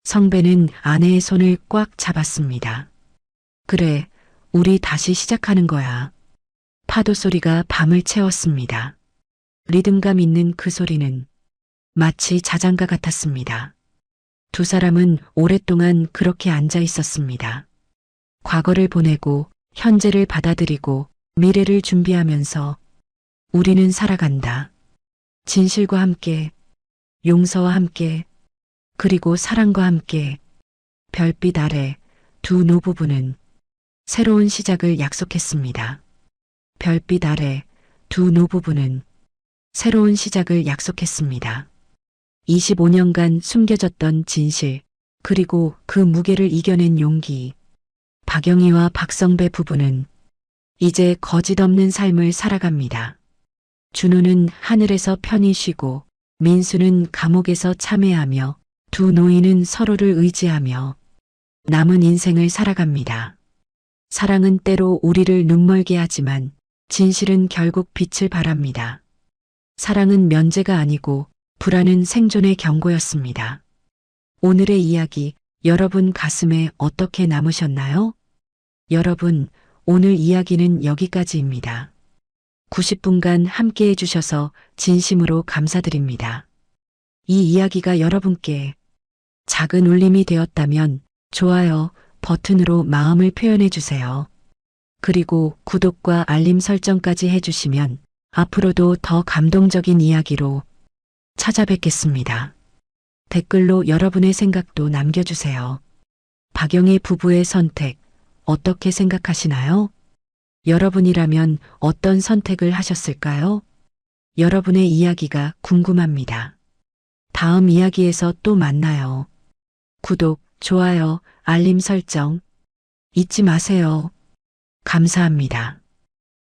성배는 아내의 손을 꽉 잡았습니다. 그래, 우리 다시 시작하는 거야. 파도 소리가 밤을 채웠습니다. 리듬감 있는 그 소리는 마치 자장가 같았습니다. 두 사람은 오랫동안 그렇게 앉아 있었습니다. 과거를 보내고 현재를 받아들이고 미래를 준비하면서 우리는 살아간다. 진실과 함께, 용서와 함께, 그리고 사랑과 함께. 별빛 아래 두 노부부는 새로운 시작을 약속했습니다. 별빛 아래 두 노부부는 새로운 시작을 약속했습니다. 25년간 숨겨졌던 진실, 그리고 그 무게를 이겨낸 용기. 박영희와 박성배 부부는 이제 거짓 없는 삶을 살아갑니다. 준호는 하늘에서 편히 쉬고 민수는 감옥에서 참회하며 두 노인은 서로를 의지하며 남은 인생을 살아갑니다. 사랑은 때로 우리를 눈멀게 하지만 진실은 결국 빛을 발합니다. 사랑은 면제가 아니고 불안은 생존의 경고였습니다. 오늘의 이야기, 여러분 가슴에 어떻게 남으셨나요? 여러분, 오늘 이야기는 여기까지입니다. 90분간 함께 해주셔서 진심으로 감사드립니다. 이 이야기가 여러분께 작은 울림이 되었다면 좋아요 버튼으로 마음을 표현해 주세요. 그리고 구독과 알림 설정까지 해주시면 앞으로도 더 감동적인 이야기로 찾아뵙겠습니다. 댓글로 여러분의 생각도 남겨주세요. 박영희 부부의 선택, 어떻게 생각하시나요? 여러분이라면 어떤 선택을 하셨을까요? 여러분의 이야기가 궁금합니다. 다음 이야기에서 또 만나요. 구독, 좋아요, 알림 설정 잊지 마세요. 감사합니다.